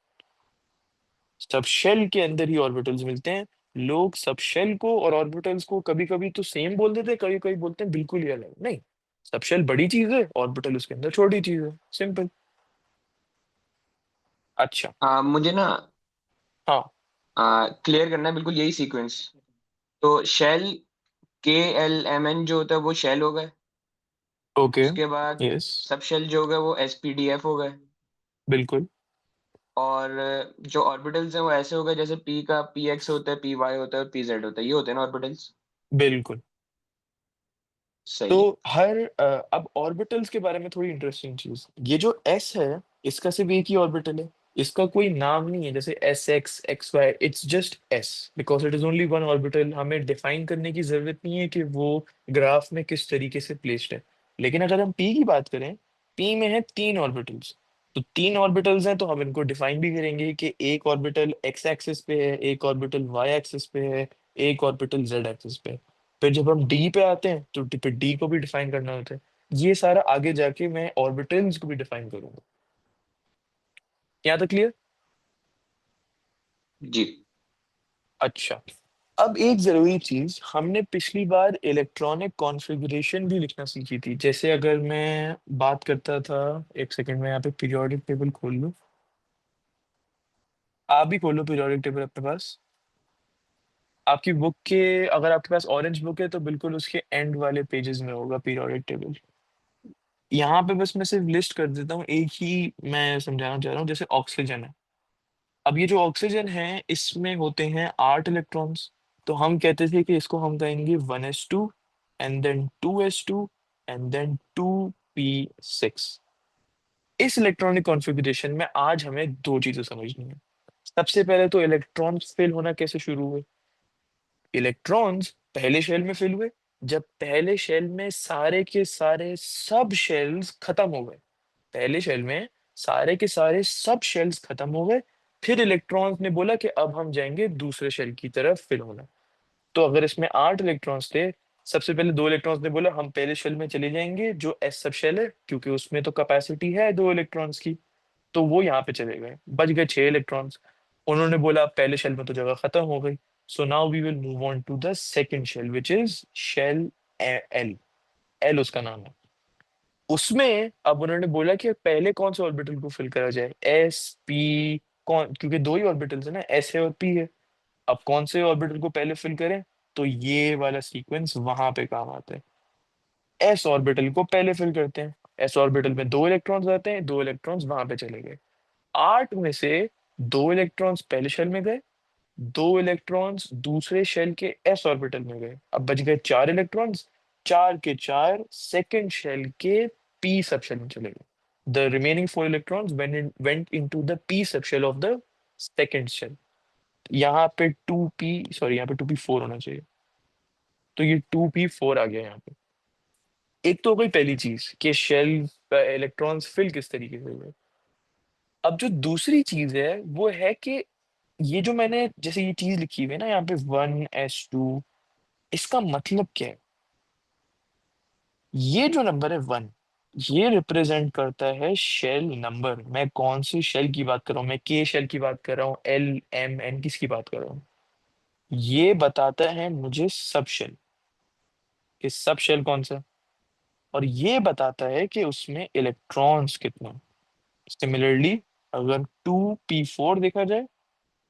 सबशेल के अंदर ही ऑर्बिटल्स मिलते हैं। लोग सबशेल को और ऑर्बिटल्स को कभी कभी तो सेम बोल देते हैं, कभी कभी बोलते हैं बिल्कुल ही अलग। नहीं, सबशेल बड़ी चीज है, ऑर्बिटल उसके अंदर छोटी चीज है, सिंपल। अच्छा। मुझे ना हाँ। क्लियर करना है बिल्कुल यही सीक्वेंस। तो शेल KLMN जो होता है वो शेल हो गए। ओके। उसके बाद यस। सब शेल जो हो गए वो SPDF हो गए। बिल्कुल। और जो ऑर्बिटल्स हैं वो ऐसे हो गए जैसे P का PX होता है, PY होता है और PZ होता है, ये होते हैं ना ऑर्बिटल्स। बिल्कुल। सही है। तो अब ऑर्बिटल्स के बारे में थोड़ी इंटरेस्टिंग चीज, ये जो एस है इसका सिर्फ एक ही ऑर्बिटल है। इसका कोई नाम नहीं है जैसे SX XY, it's just S because it is only one orbital. हमें डिफाइन करने की जरूरत नहीं है कि वो ग्राफ में किस तरीके से प्लेस्ड है। लेकिन अगर हम पी की बात करें, पी में है तीन ऑर्बिटल्स। तो तीन ऑर्बिटल्स हैं तो हम इनको डिफाइन भी करेंगे कि एक ऑर्बिटल एक्स एक्सिस पे है, एक ऑर्बिटल वाई एक्सिस पे है, एक ऑर्बिटल जेड एक्सिस पे है। फिर जब हम डी पे आते हैं तो फिर डी को भी डिफाइन करना होता है। ये सारा आगे जाके मैं ऑर्बिटल्स को भी डिफाइन करूंगा। यहाँ तक क्लियर? जी। अच्छा। अब एक जरूरी चीज, हमने पिछली बार इलेक्ट्रॉनिक कॉन्फ़िगरेशन भी लिखना सीखी थी। जैसे अगर मैं बात करता था, एक सेकंड में यहाँ पे पीरियोडिक टेबल खोल लूँ। आप भी खोलो पीरियोडिक टेबल अपने पास। आपकी बुक के, अगर आपके पास ऑरेंज बुक है तो बिल्कुल उसके एंड वाले पेजेस में होगा पीरियोडिक टेबल। यहाँ पे बस मैं सिर्फ लिस्ट कर देता हूँ, एक ही मैं समझाना चाह रहा हूँ। जैसे ऑक्सीजन है, अब ये जो ऑक्सीजन है इसमें होते हैं 8 इलेक्ट्रॉन्स। तो हम कहते थे कि इसको हम कहेंगे 1s2 and then 2s2 and then 2p6। इस इलेक्ट्रॉनिक कॉन्फ़िगरेशन में आज हमें दो चीजें समझनी है। सबसे पहले तो इलेक्ट्रॉन्स फिल होना कैसे शुरू हुए। इलेक्ट्रॉन्स पहले शेल में फिल हुए जब पहले शेल में सारे के सारे सब शेल्स खत्म हो गए। पहले शेल में सारे के सारे सब शेल्स खत्म हो गए। फिर इलेक्ट्रॉन्स ने बोला कि अब हम जाएंगे दूसरे शेल की तरफ फिल होना। तो अगर इसमें 8 इलेक्ट्रॉन्स थे, सबसे पहले दो इलेक्ट्रॉन्स ने बोला हम पहले शेल में चले जाएंगे जो एस सब शेल है, क्योंकि उसमें तो कैपेसिटी है दो इलेक्ट्रॉन्स की। तो वो यहाँ पे चले गए, बच गए 6 इलेक्ट्रॉन्स। उन्होंने बोला पहले शेल में तो जगह खत्म हो गई। So now we will move on to the second shell which is shell L. L उसका नाम है। उसमें अब उन्होंने बोला कि पहले कौन से ऑर्बिटल को फिल करा जाए, एस पी। कौन, क्योंकि दो ही ऑर्बिटल्स है ना, एस है और पी है। अब कौन से ऑर्बिटल को पहले फिल करें, तो ये वाला सीक्वेंस वहां पे काम आता है। एस ऑर्बिटल को पहले फिल करते हैं। एस ऑर्बिटल में दो इलेक्ट्रॉन्स आते हैं, दो इलेक्ट्रॉन्स वहां पे चले गए। आठ में से दो इलेक्ट्रॉन्स पहले शेल में गए, दो इलेक्ट्रॉन्स दूसरे शेल के एस ऑर्बिटल में गए। अब बच गए चार इलेक्ट्रॉन्स। चार के चार सेकंड शेल के पी सब शेल में चले गए। The remaining four electrons went into the p subshell of the second shell. यहाँ पे 2p, सॉरी यहाँ पे 2p4 होना चाहिए, तो ये 2p4 आ गया यहाँ पे। एक तो हो गई पहली चीज कि शेल इलेक्ट्रॉन्स फिल किस तरीके से हुए। अब जो दूसरी चीज है वो है कि ये जो मैंने जैसे ये चीज लिखी हुई है ना यहाँ पे 1s2, इसका मतलब क्या है? ये जो नंबर है 1, ये रिप्रेजेंट करता है शेल नंबर। मैं कौन से शेल की बात कर रहा हूँ? मैं के शेल की बात कर रहा हूँ, एल एम एन, किसकी बात कर रहा हूँ? ये बताता है मुझे सब शेल, कि सब शेल कौन सा, और ये बताता है कि उसमें इलेक्ट्रॉन्स कितने। सिमिलरली अगर 2p4 देखा जाए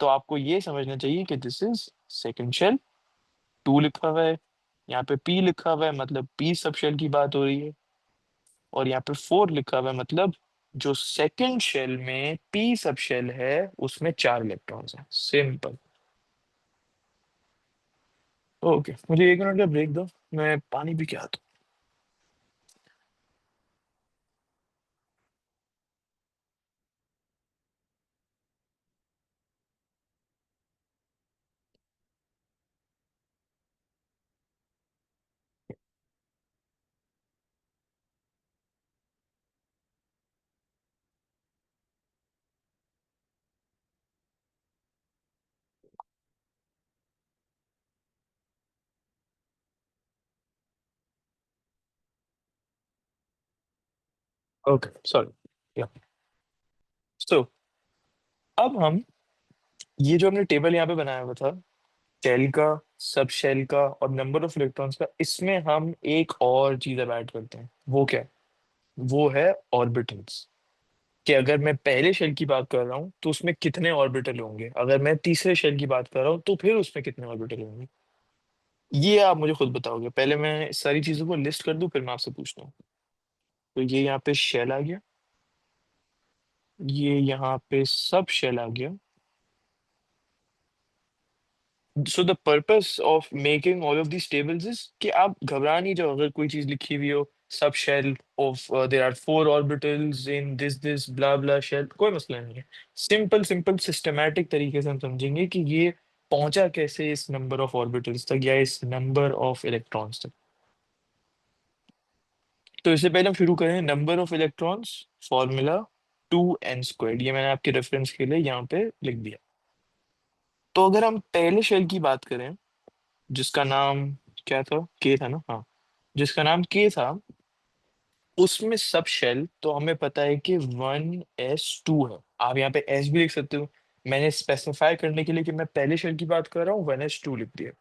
तो आपको ये समझना चाहिए कि दिस इज सेकंड शेल। 2 लिखा हुआ है, यहाँ पे p लिखा हुआ है, मतलब p सब शेल की बात हो रही है। और यहाँ पे 4 लिखा हुआ है, मतलब जो सेकंड शेल में p सब शेल है उसमें 4 इलेक्ट्रॉन्स हैं। सिंपल। ओके, मुझे 1 मिनट का ब्रेक दो, मैं पानी पी के आता हूँ। Okay, sorry. या सो अब हम ये जो हमने टेबल यहाँ पे बनाया हुआ था, शेल का, सब शेल का और नंबर ऑफ इलेक्ट्रॉन्स का, इसमें हम एक और चीज अब ऐड करते हैं। वो क्या है? वो है ऑर्बिटल्स। कि अगर मैं पहले शेल की बात कर रहा हूँ तो उसमें कितने ऑर्बिटल होंगे, अगर मैं तीसरे शेल की बात कर रहा हूँ तो फिर उसमें कितने ऑर्बिटल होंगे। ये आप मुझे खुद बताओगे। पहले मैं सारी चीजों को लिस्ट कर दूं, फिर मैं आपसे पूछता हूँ। तो ये यहाँ पे शेल आ गया, ये यहाँ पे सब शेल आ गया। So the purpose of making all of these tables is कि आप घबरा नहीं जाओ अगर कोई चीज लिखी हुई हो, sub shell of there are 4 orbitals in this blah blah shell, कोई मसला नहीं है। सिंपल सिंपल सिस्टमैटिक तरीके से हम समझेंगे कि ये पहुंचा कैसे इस नंबर ऑफ ऑर्बिटल्स तक या इस नंबर ऑफ इलेक्ट्रॉन्स तक। तो इससे पहले हम शुरू करें number of electrons, formula 2n²। ये मैंने आपके रेफरेंस के लिए यहाँ पे लिख दिया। तो अगर हम पहले शेल की बात करें, जिसका नाम क्या था, के था ना, हाँ, जिसका नाम के था, उसमें सब शेल तो हमें पता है कि 1s2 है। आप यहाँ पे एस भी लिख सकते हो। मैंने स्पेसिफाई करने के लिए कि मैं पहले शेल की बात कर रहा हूँ, 1s2 लिख दिया।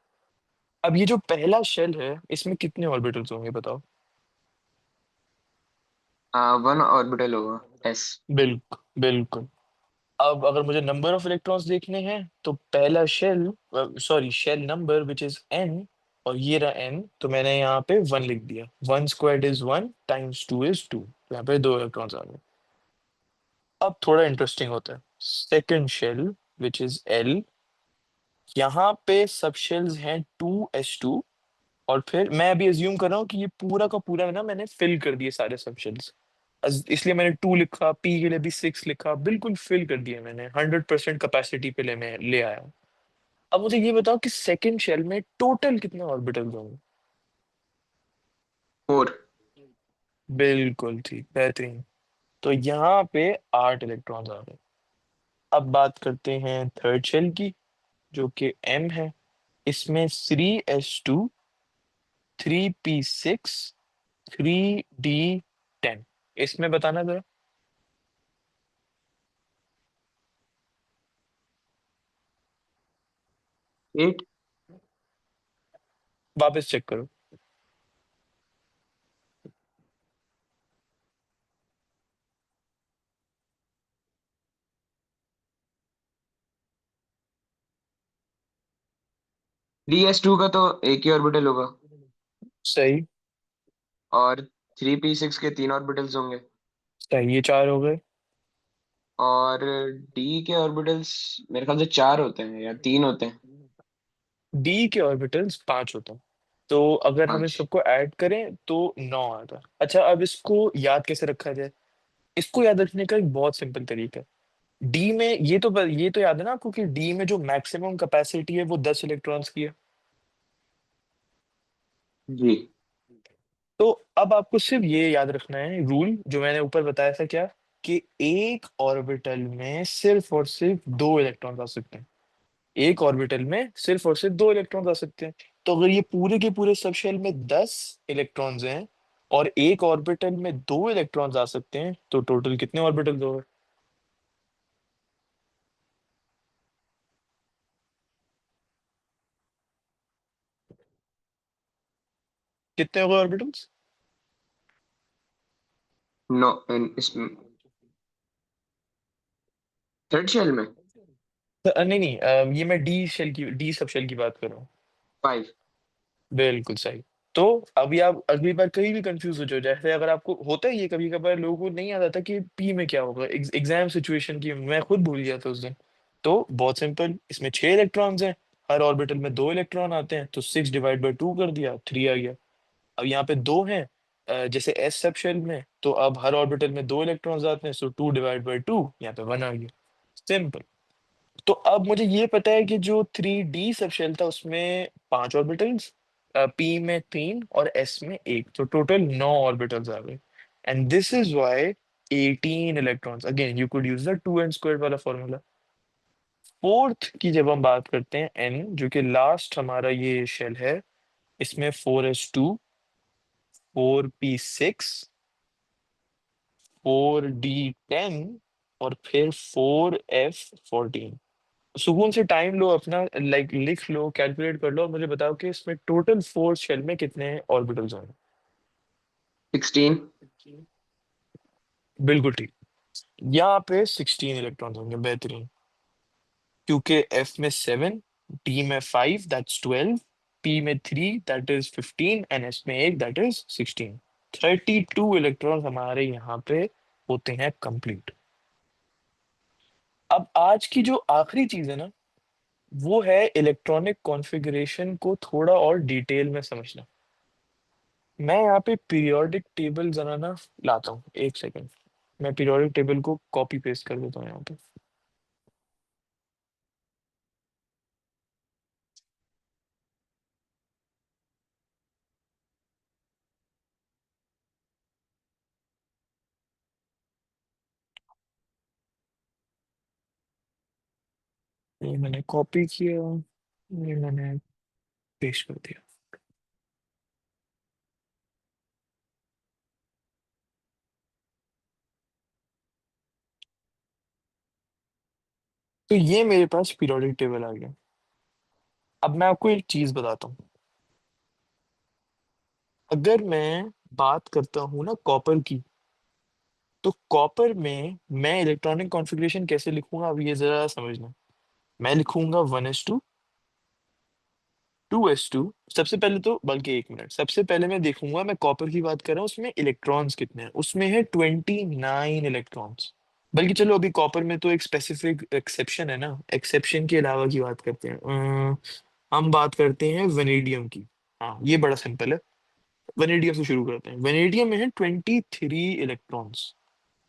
अब ये जो पहला शेल है इसमें कितने ऑर्बिटल्स होंगे बताओ? वन ऑर्बिटल होगा, एस। बिल्कुल बिल्कुल। अब अगर मुझे नंबर ऑफ इलेक्ट्रॉन्स देखने हैं तो पहला shell, sorry shell number which is n, और ये रहा n, तो मैंने यहाँ पे 1 लिख दिया। 1² इज 1 टाइम्स 2 इज 2, तो यहाँ पे 2 इलेक्ट्रॉन्स आ गए। अब थोड़ा इंटरेस्टिंग होता है। Second shell which is l, यहाँ पे सब शेल्स हैं 2s2, और फिर मैं अभी अज्यूम कर रहा हूँ कि ये पूरा का पूरा ना मैंने फिल कर दिए सारे सब शेल्स, इसलिए मैंने 2 लिखा, पी के लिए भी 6 लिखा, बिल्कुल फिल कर दिया मैंने, 100% कैपेसिटी पे मैं ले आया हूँ। अब मुझे ये बताओ कि सेकंड शेल में टोटल कितने ऑर्बिटल्स होंगे? फोर। बिल्कुल ठीक, बेहतरीन। तो यहाँ पे 8 इलेक्ट्रॉन्स आ गए। अब बात करते हैं थर्ड शेल की, जो कि एम है। इसमें 3s2, 3p6, 3d10। इसमें बताना जरा, 8। वापस चेक करो। थ्री एस टू का तो एक ही ऑर्बिटल होगा। सही। और थ्री पी सिक्स के तीन ऑर्बिटल्स होंगे। सही, ये 4 हो गए। और डी के ऑर्बिटल्स मेरे ख्याल से चार होते हैं या तीन होते हैं। डी के ऑर्बिटल्स 5 होते हैं। तो अगर हम इन पांच। सबको ऐड करें तो 9 आता है। अच्छा, अब इसको याद कैसे रखा जाए? इसको याद रखने का एक बहुत सिंपल तरीका है। डी में ये तो याद है ना आपको कि डी में जो मैक्सिमम कैपेसिटी है वो 10 इलेक्ट्रॉन्स की है। जी। तो अब आपको सिर्फ ये याद रखना है रूल जो मैंने ऊपर बताया था, क्या कि एक ऑर्बिटल में सिर्फ और सिर्फ 2 इलेक्ट्रॉन आ सकते हैं। एक ऑर्बिटल में सिर्फ और सिर्फ 2 इलेक्ट्रॉन आ सकते हैं। तो अगर ये पूरे के पूरे सब शेल में 10 इलेक्ट्रॉन्स हैं और एक ऑर्बिटल में 2 इलेक्ट्रॉन्स आ सकते हैं, तो टोटल कितने ऑर्बिटल्स हो गए? कितने हो गए ऑर्बिटल्स? नो, इसमें थर्ड शेल में नहीं नहीं, ये मैं डी सब शेल की बात कर रहा हूँ। 5। बिल्कुल सही। तो अभी आप अगली बार कहीं भी कंफ्यूज हो जाओ, जैसे अगर आपको होता है ये कभी कभार लोगों को नहीं याद आता कि पी में क्या होगा, एग्जाम सिचुएशन की मैं खुद भूल गया था उस दिन। तो बहुत सिंपल, इसमें 6 इलेक्ट्रॉन्स हैं, हर ऑर्बिटल में 2 इलेक्ट्रॉन आते हैं, तो 6 डिवाइड बाई 2 कर दिया, 3 आ गया। अब यहाँ पे 2 हैं, जैसे एस सब शेल में, तो अब हर ऑर्बिटल में 2 इलेक्ट्रॉन्स आते हैं, सो 2 डिवाइड बाई 2, यहाँ पे 1 आ गया। सिंपल। तो अब मुझे ये पता है कि जो 3D सब शेल था उसमें 5 ऑर्बिटल्स, पी में 3 और एस में 1, तो टोटल 9 ऑर्बिटल्स आ गए। And this is why 18 electrons, again you could use the 2n² वाला फॉर्मूला। फोर्थ की जब हम बात करते हैं एन, जो कि लास्ट हमारा ये शेल है, इसमें 4s2, 4p6, 4d10 और फिर 4f14। सुकून से टाइम लो अपना, लाइक लिख लो, कैलकुलेट कर लो और मुझे बताओ कि इसमें टोटल फोर्स शेल में कितने ऑर्बिटल्स होंगे। 16। बिल्कुल ठीक। यहाँ पे 16 इलेक्ट्रॉन्स होंगे, बेहतरीन। क्योंकि एफ में 7, टी में 5 दैट्स 12, पी में 3 दैट इज 15 एंड एस में 1 दैट इज 16। 32 इलेक्ट्रॉन्स हमारे यहाँ पे होते हैं कंप्लीट। अब आज की जो आखिरी चीज है ना, वो है इलेक्ट्रॉनिक कॉन्फ़िगरेशन को थोड़ा और डिटेल में समझना। मैं यहाँ पे पीरियोडिक टेबल जरा ना लाता हूँ, एक सेकंड। मैं पीरियोडिक टेबल को कॉपी पेस्ट कर देता हूँ यहाँ पे। ये मैंने कॉपी किया, ये मैंने पेस्ट कर दिया। तो ये मेरे पास पीरियोडिक टेबल आ गया। अब मैं आपको एक चीज बताता हूँ। अगर मैं बात करता हूँ ना कॉपर की, तो कॉपर में मैं इलेक्ट्रॉनिक कॉन्फ़िगरेशन कैसे लिखूंगा, अब ये जरा समझना। मैं लिखूंगा 1s2, 2s2। सबसे पहले तो, बल्कि एक मिनट, सबसे पहले मैं देखूंगा, मैं कॉपर की बात कर रहा हूँ, उसमें इलेक्ट्रॉन्स कितने हैं, उसमें है 29 इलेक्ट्रॉन्स। बल्कि चलो अभी कॉपर में तो एक स्पेसिफिक एक्सेप्शन है ना, एक्सेप्शन के अलावा की बात करते हैं। हम बात करते हैं वनेडियम की। हाँ ये बड़ा सिंपल है, वनेडियम से शुरू करते हैं। वनेडियम में है 23 इलेक्ट्रॉन्स।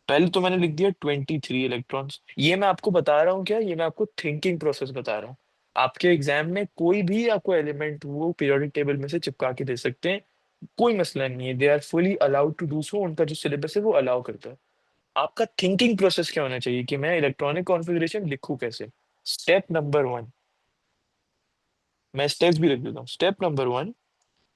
पहले तो मैंने लिख दिया 23 इलेक्ट्रॉन्स। ये मैं आपको बता रहा हूँ क्या, ये मैं आपको थिंकिंग प्रोसेस बता रहा हूँ। आपके एग्जाम में कोई भी आपको एलिमेंट वो पीरियोडिक टेबल में से चिपका के दे सकते हैं, कोई मसला नहीं है, they are fully allowed to do so, उनका जो सिलेबस है वो अलाउ करता है। आपका थिंकिंग प्रोसेस क्या होना चाहिए कि मैं इलेक्ट्रॉनिक कॉन्फ़िगरेशन लिखूं कैसे। स्टेप नंबर 1, मैं स्टेप्स भी लिख देता हूँ। स्टेप नंबर 1,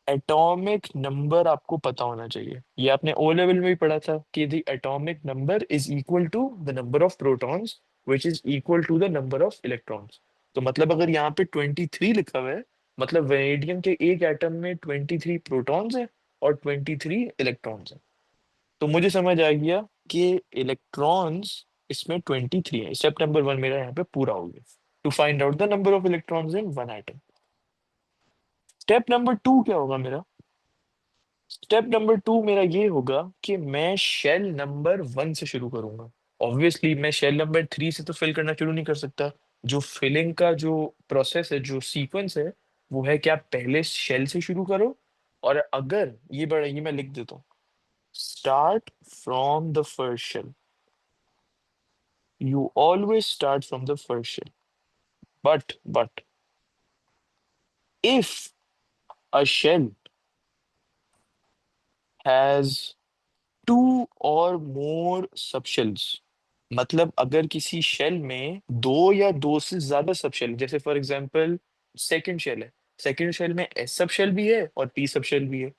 एटॉमिक नंबर आपको पता होना चाहिए। ये आपने ओ लेवल में भी पढ़ा था कि the atomic number is equal to the number of protons which is equal to the number of electrons. तो मतलब अगर यहाँ पे 23 लिखा हुआ है, मतलब वेनेडियम के एक एटम में 23 प्रोटॉन्स हैं और 23 इलेक्ट्रॉन्स हैं। तो मुझे समझ आ गया कि इलेक्ट्रॉन्स इसमें 23 है। स्टेप नंबर 1 मेरा यहाँ पे पूरा हो गया, to find out the number of electrons in one atom. Step number 2 क्या होगा मेरा? स्टेप नंबर 2 मेरा ये होगा कि मैं शेल नंबर 1 से शुरू करूंगा। ऑब्वियसली मैं शेल नंबर 3 से तो फिल करना शुरू नहीं कर सकता। जो फिलिंग का जो प्रोसेस है, जो सीक्वेंस है, वो है कि आप पहले शेल से शुरू करो। और अगर ये बड़ा, ये मैं लिख देता हूँ, start from the first shell. You always start from the first shell. But if a shell has two और मोर सबशेल्स, मतलब अगर किसी शेल में दो या दो से ज्यादा सबशेल, जैसे फॉर एग्जांपल सेकंड शेल है, सेकंड शेल में एस सबशेल भी है और पी सबशेल भी है,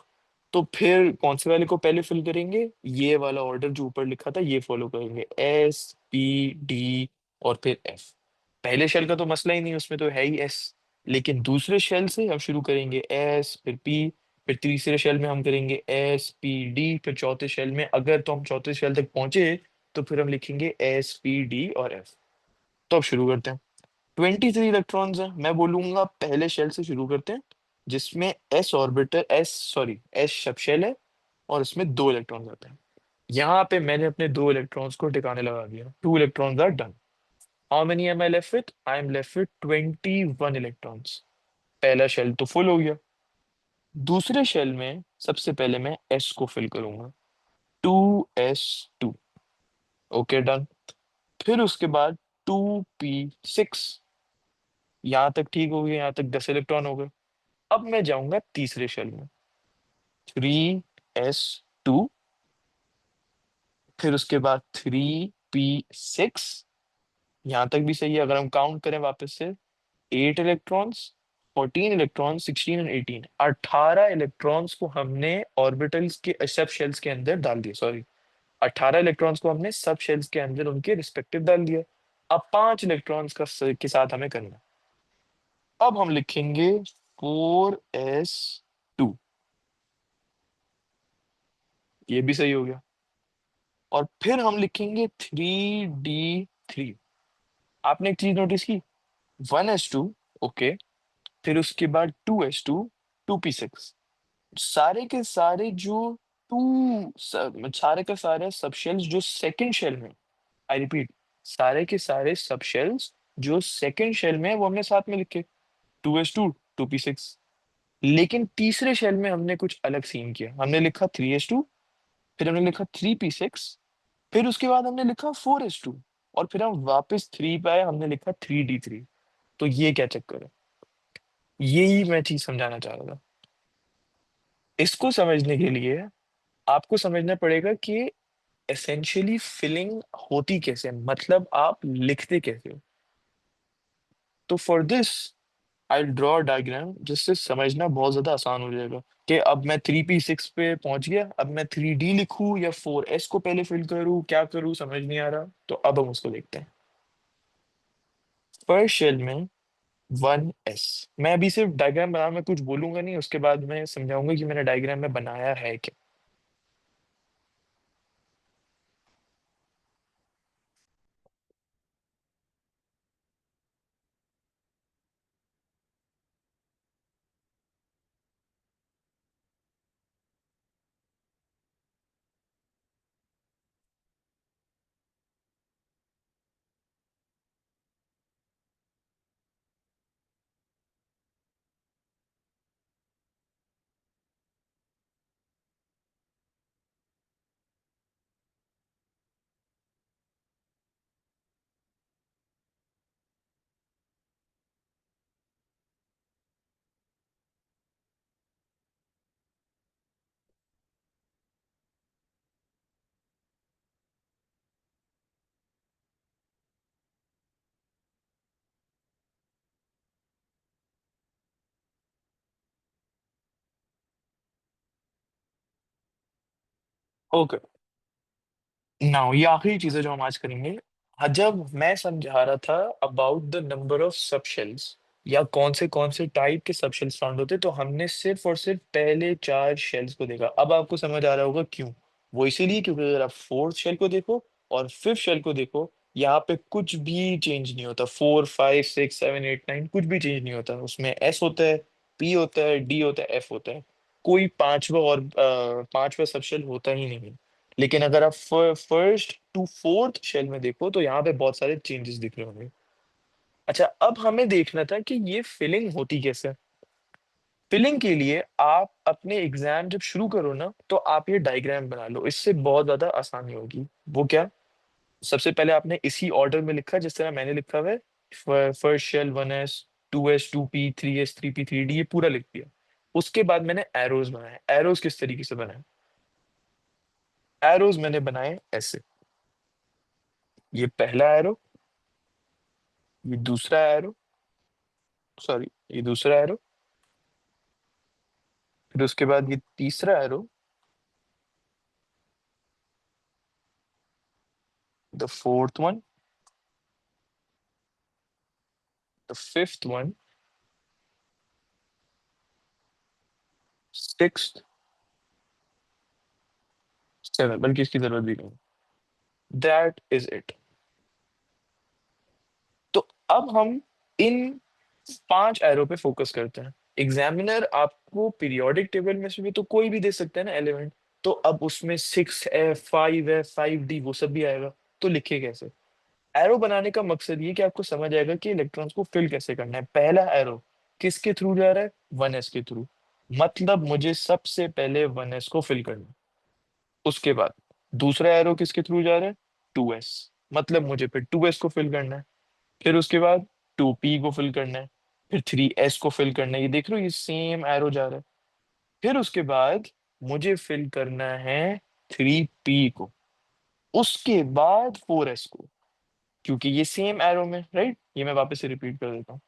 तो फिर कौन से वाले को पहले फिल करेंगे? ये वाला ऑर्डर जो ऊपर लिखा था ये फॉलो करेंगे, एस पी डी और फिर एफ। पहले शेल का तो मसला ही नहीं, उसमें तो है ही एस। लेकिन दूसरे शेल से हम शुरू करेंगे एस फिर पी, फिर तीसरे शेल में हम करेंगे एस पी डी, फिर चौथे शेल में अगर तो हम चौथे शेल तक पहुंचे तो फिर हम लिखेंगे एस पी डी और एफ। तो अब शुरू करते हैं। 23 इलेक्ट्रॉन्स हैं, मैं बोलूंगा पहले शेल से शुरू करते हैं, जिसमें s orbital s sorry s sub shell है और इसमें दो इलेक्ट्रॉन्स आते हैं। यहाँ पे मैंने अपने दो इलेक्ट्रॉन्स को ठिकाने लगा दिया, 2 electrons are done. How many am I left with? I am left with 21 electrons. पहला शेल तो फुल हो गया। दूसरे शेल में सबसे पहले मैं एस को फिल करूंगा, 2s2। Okay done. फिर उसके बाद 2p6। यहाँ तक ठीक हो गया, यहाँ तक 10 इलेक्ट्रॉन हो गए। अब मैं जाऊंगा तीसरे शेल में, 3s2। फिर उसके बाद 3p6। यहाँ तक भी सही है। अगर हम काउंट करें वापस से, 8 इलेक्ट्रॉन्स, 14 इलेक्ट्रॉन्स, 16 एंड 18, 18 इलेक्ट्रॉन्स को हमने ऑर्बिटल्स के सब शेल्स के अंदर डाल दिया, सॉरी, 18 इलेक्ट्रॉन्स को हमने सब शेल्स के अंदर उनके रिस्पेक्टिव डाल दिया। अब 5 इलेक्ट्रॉन्स के साथ हमें करना है। अब हम लिखेंगे 4s2। ये भी सही हो गया। और फिर हम लिखेंगे 3d3। आपने एक चीज नोटिस की, 1s2, ओके, फिर उसके बाद 2s2, 2p6। सारे के सारे जो सारे के सारे सब शेल्स जो सेकंड शेल में, आई रिपीट, सारे के सारे सब शेल्स जो सेकंड शेल में है वो हमने साथ में लिखे, 2s2, 2p6। लेकिन तीसरे शेल में हमने कुछ अलग सीन किया, हमने लिखा 3s2, फिर हमने लिखा 3p6, फिर उसके बाद हमने लिखा 4s2, और फिर हम वापस 3 पे आए, हमने लिखा 3d3। तो ये क्या चक्कर है? यही मैं चीज समझाना चाह रहा था। इसको समझने के लिए आपको समझना पड़ेगा कि एसेंशियली फिलिंग होती कैसे है, मतलब आप लिखते कैसे हो। तो for this I draw diagram, जिससे समझना बहुत ज्यादा आसान हो जाएगा कि अब मैं 3p6 पे पहुंच गया, अब मैं 3d लिखूं या 4s को पहले फिल करूं, क्या करूं समझ नहीं आ रहा। तो अब हम उसको देखते हैं। फर्स्ट शेल में 1s। मैं अभी सिर्फ डायग्राम बना, मैं कुछ बोलूंगा नहीं, उसके बाद मैं समझाऊंगा कि मैंने डायग्राम में बनाया है क्या। ओके, नाउ ये आखिरी चीज है जो हम आज करेंगे। जब मैं समझा रहा था अबाउट द नंबर ऑफ सब शेल्स, या कौन से टाइप के सब शेल्स फाउंड होते, तो हमने सिर्फ और सिर्फ पहले 4 शेल्स को देखा। अब आपको समझ आ रहा होगा क्यों। वो इसीलिए क्योंकि अगर आप फोर्थ शेल को देखो और फिफ्थ शेल को देखो, यहाँ पे कुछ भी चेंज नहीं होता। 4 5 6 7 8 9 कुछ भी चेंज नहीं होता। उसमें एस होता है, पी होता है, डी होता है, एफ होता है। कोई पांचवा और पांचवा सब शेल होता ही नहीं। लेकिन अगर आप फर्स्ट टू फोर्थ शेल में देखो तो यहाँ पे बहुत सारे चेंजेस दिख रहे होंगे। अच्छा, अब हमें देखना था कि ये फिलिंग होती कैसे। फिलिंग के लिए आप अपने एग्जाम जब शुरू करो ना, तो आप ये डायग्राम बना लो, इससे बहुत ज्यादा आसानी होगी। वो क्या, सबसे पहले आपने इसी ऑर्डर में लिखा जिस तरह मैंने लिखा हुआ है, first shell 1s, 2s, 2p, 3s, 3p, 3d, ये पूरा लिख दिया। उसके बाद मैंने एरोज बनाए। एरोज किस तरीके से बनाए? एरोज मैंने बनाए ऐसे, ये पहला एरो, ये दूसरा एरो, सॉरी ये दूसरा एरो, फिर उसके बाद ये तीसरा arrow, the fourth one, the fifth one, sixth, seven, बल्कि इसकी जरूरत भी नहीं। That is it. तो अब हम इन 5 एरो पे फोकस करते हैं। एग्जामिनर आपको पीरियोडिक टेबल में से भी तो कोई भी दे सकता है ना एलिमेंट, तो अब उसमें 6 है, 5 है, 5d, वो सब भी आएगा। तो लिखे कैसे? एरो बनाने का मकसद ये कि आपको समझ आएगा कि इलेक्ट्रॉन्स को फिल कैसे करना है। पहला एरो किसके थ्रू जा रहा है? 1s के थ्रू। मतलब मुझे सबसे पहले 1s को फिल करना है। उसके बाद दूसरा एरो किसके थ्रू जा रहा है? 2s। मतलब मुझे फिर 2s को फिल करना है। फिर उसके बाद 2p को फिल करना है। फिर 3s को फिल करना है। ये देख रहे हो, ये सेम एरो जा रहा है। फिर उसके बाद मुझे फिल करना है 3p को। उसके बाद 4s को, क्योंकि ये सेम एरो में, राइट? ये मैं वापस से रिपीट कर देता हूँ।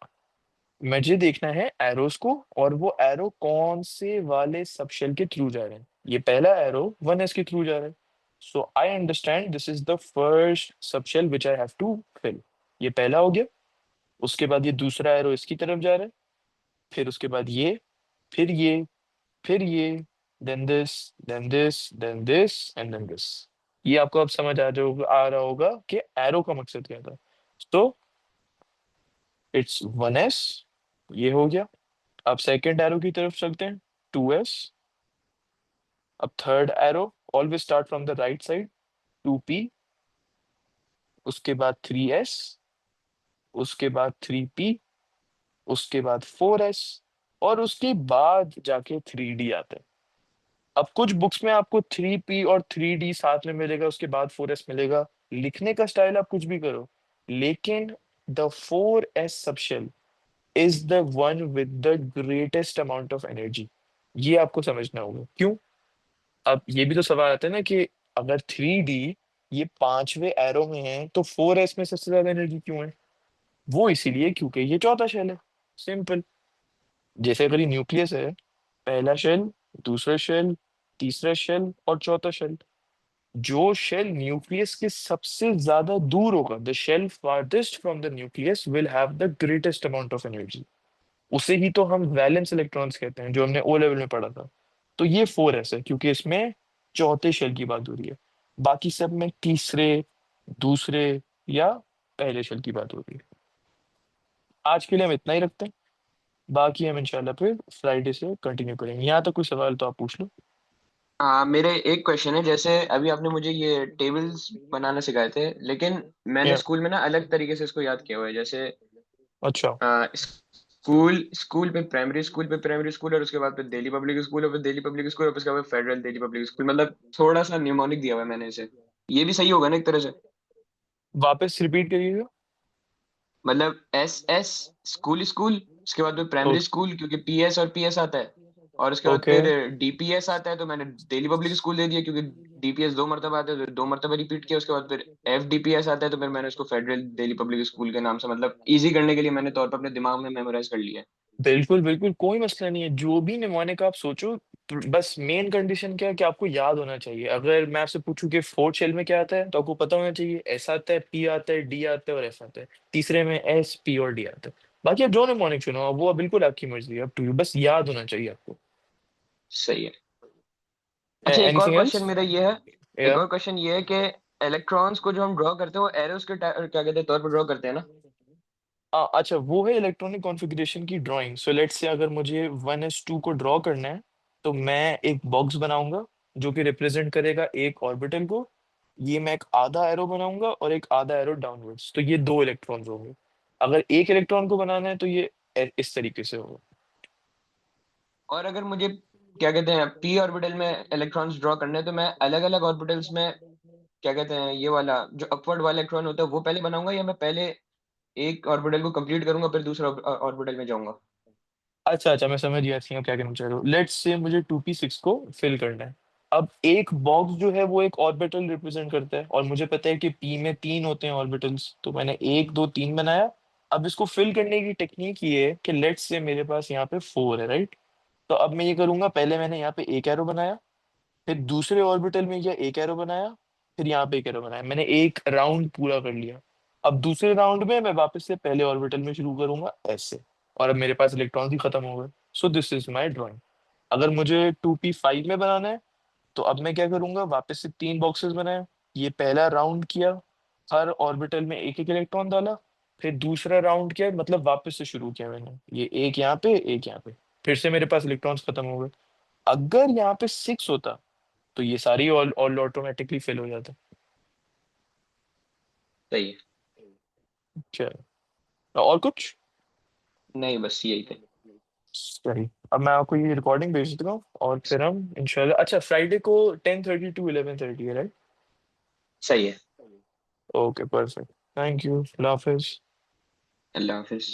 मुझे देखना है एरोस को, और वो एरो कौन से वाले सबशेल के थ्रू जा रहे हैं। ये पहला एरो 1s के थ्रू जा रहा है, so I understand this is the first subshell which I have to fill. ये पहला हो गया। उसके बाद ये दूसरा एरो इसकी तरफ जा रहा है, फिर उसके बाद ये, फिर ये, फिर ये, then this, then this, then this, and then this. ये आपको अब समझ आ रहा होगा कि एरो का मकसद क्या था। तो इट्स 1s, ये हो गया। अब सेकेंड एरो की तरफ चलते हैं, 2s। अब third arrow, always start from the right side, 2p। उसके बाद 3s, उसके बाद 3p, उसके बाद 4s, और उसके बाद जाके 3d आता है। अब कुछ बुक्स में आपको 3p और 3d साथ में मिलेगा, उसके बाद 4s मिलेगा। लिखने का स्टाइल आप कुछ भी करो, लेकिन the 4s subshell is the one with the greatest amount of energy. ये आपको समझना होगा क्यों। अब ये भी तो सवाल आता है ना कि अगर 3d ये पांचवे एरो में है, तो 4s में सबसे ज्यादा एनर्जी क्यों है? वो इसीलिए क्योंकि ये चौथा शेल है। सिंपल। जैसे अगर ये न्यूक्लियस है, पहला शेल, दूसरा शेल, तीसरा शेल और चौथा शेल, जो शेल न्यूक्लियस के सबसे ज्यादा दूर होगा, the shell farthest from the nucleus will have the greatest amount of energy. उसे ही तो हम वैलेंस इलेक्ट्रॉन्स कहते हैं, जो हमने ओ लेवल में पढ़ा था। तो ये 4s है क्योंकि इसमें चौथे शेल की बात हो रही है। बाकी सब में तीसरे, दूसरे या पहले शेल की बात हो रही है। आज के लिए हम इतना ही रखते हैं। बाकी हम इंशाल्लाह फिर फ्राइडे से कंटिन्यू करेंगे। यहाँ तक कोई सवाल तो आप पूछ लो। मेरे एक क्वेश्चन है, जैसे अभी आपने मुझे ये टेबल्स बनाना सिखाए थे, लेकिन मैंने या स्कूल में ना अलग तरीके से इसको याद किया हुआ है। जैसे अच्छा। स्कूल स्कूल पे प्राइमरी स्कूल, और उसके बाद फिर दिल्ली पब्लिक स्कूल, और फिर दिल्ली पब्लिक स्कूल, और उसके बाद फेडरल दिल्ली पब्लिक स्कूल। मतलब थोड़ा सा न्यूमोनिक दिया हुआ है मैंने इसे। ये भी सही होगा ना एक तरह से? वापस रिपीट करिएगा। मतलब एस एस स्कूल स्कूल, उसके बाद फिर प्राइमरी स्कूल, क्योंकि पीएस और पीएस आता है, और उसके बाद ओके। फिर डीपीएस आता है। तो मैंने दिल्ली पब्लिक स्कूल दे दिया, क्योंकि डीपीएस 2 मरतबा आता है, तो 2 मरतबा रिपीट किया। उसके बाद फिर एफडीपीएस आता है, तो फिर मैंने उसको फेडरल दिल्ली पब्लिक स्कूल के नाम से, मतलब इजी करने के लिए मैंने तौर पर अपने दिमाग में मेमोराइज कर लिया है। बिल्कुल बिल्कुल, कोई मसला नहीं है, जो भी निभाने का आप सोचो। बस मेन कंडीशन क्या है कि आपको याद होना चाहिए। अगर मैं आपसे पूछूं कि फोर्थ शेल में क्या आता है, तो आपको पता होना चाहिए एस आता है, पी आता है, डी आता है और एफ आता है। तीसरे में एस, पी और डी आता है। बाकी आप जो निमोनिक चुनो, वो बिल्कुल आपकी मर्जी है, अप टू यू, बस याद होना चाहिए आपको। सही है। अच्छा, एक और एनीथिंग क्वेश्चन एल्स? मेरा ये है। एक या और क्वेश्चन ये है कि इलेक्ट्रॉन्स को जो हम ड्रॉ करते हैं, वो एरोस के क्या कहते हैं, तौर पर ड्रॉ करते हैं ना? अच्छा, वो है इलेक्ट्रॉनिक कॉन्फ़िगरेशन की ड्राइंग। सो लेट्स से अगर मुझे 1s2 को ड्रॉ करना है, तो मैं एक बॉक्स बनाऊंगा जो कि रिप्रेजेंट करेगा एक ऑर्बिटल को। ये मैं एक आधा एरो बनाऊंगा और एक आधा एरो डाउनवर्ड्स, तो ये 2 इलेक्ट्रॉन्स होंगे। अगर एक इलेक्ट्रॉन को बनाना है तो ये इस तरीके से होगा। और अगर मुझे क्या कहते हैं पी ऑर्बिटल में इलेक्ट्रॉन्स ड्रॉ करने हैं, तो मैं अलग अलग ऑर्बिटल्स में क्या कहते हैं ये वाला जो अपवर्ड वाला इलेक्ट्रॉन होता है वो पहले बनाऊंगा, या मैं पहले एक ऑर्बिटल को कंप्लीट करूंगा फिर दूसरा ऑर्बिटल में जाऊंगा? अच्छा अच्छा, मैं समझ गया थी आप क्या कहना चाह रहे हो। लेट्स से मुझे 2p6 को फिल करना है। अब एक बॉक्स जो है वो एक ऑर्बिटल रिप्रेजेंट करता है, और मुझे पता है कि पी में तीन होते हैं ऑर्बिटल्स, तो मैंने एक दो तीन बनाया। अब इसको फिल करने की टेक्निक ये है कि लेट्स से मेरे पास यहाँ पे 4 है, राइट? तो अब मैं ये करूंगा, पहले मैंने यहाँ पे एक एरो बनाया, फिर दूसरे ऑर्बिटल में यह एक एरो बनाया, फिर यहाँ पे एक एरो बनाया, मैंने एक राउंड पूरा कर लिया। अब दूसरे राउंड में मैं वापस से पहले ऑर्बिटल में शुरू करूंगा ऐसे, और अब मेरे पास इलेक्ट्रॉन ही खत्म हो गए। So this is my drawing. अगर मुझे 2p5 में बनाना है, तो अब मैं क्या करूंगा, वापस से तीन बॉक्सेस बनाए, ये पहला राउंड किया, हर ऑर्बिटल में एक एक इलेक्ट्रॉन डाला, फिर दूसरा राउंड किया, मतलब वापस से शुरू किया मैंने, ये एक यहाँ पे एक यहाँ पे, फिर से मेरे पास इलेक्ट्रॉन्स खत्म हो गए। अगर यहाँ पे 6 होता, तो ये सारी ऑल ऑटोमेटिकली फिल हो जाता। सही है। चलो, और कुछ? नहीं, बस यही थे। सही। अब मैं आपको ये रिकॉर्डिंग भेज देता हूँ, और फिर हम इंशाल्लाह, अच्छा फ्राइडे को 10:30 टू 11:30 है, राइट? सही है। Okay, perfect. Thank you, Allah Hafiz. Allah Hafiz.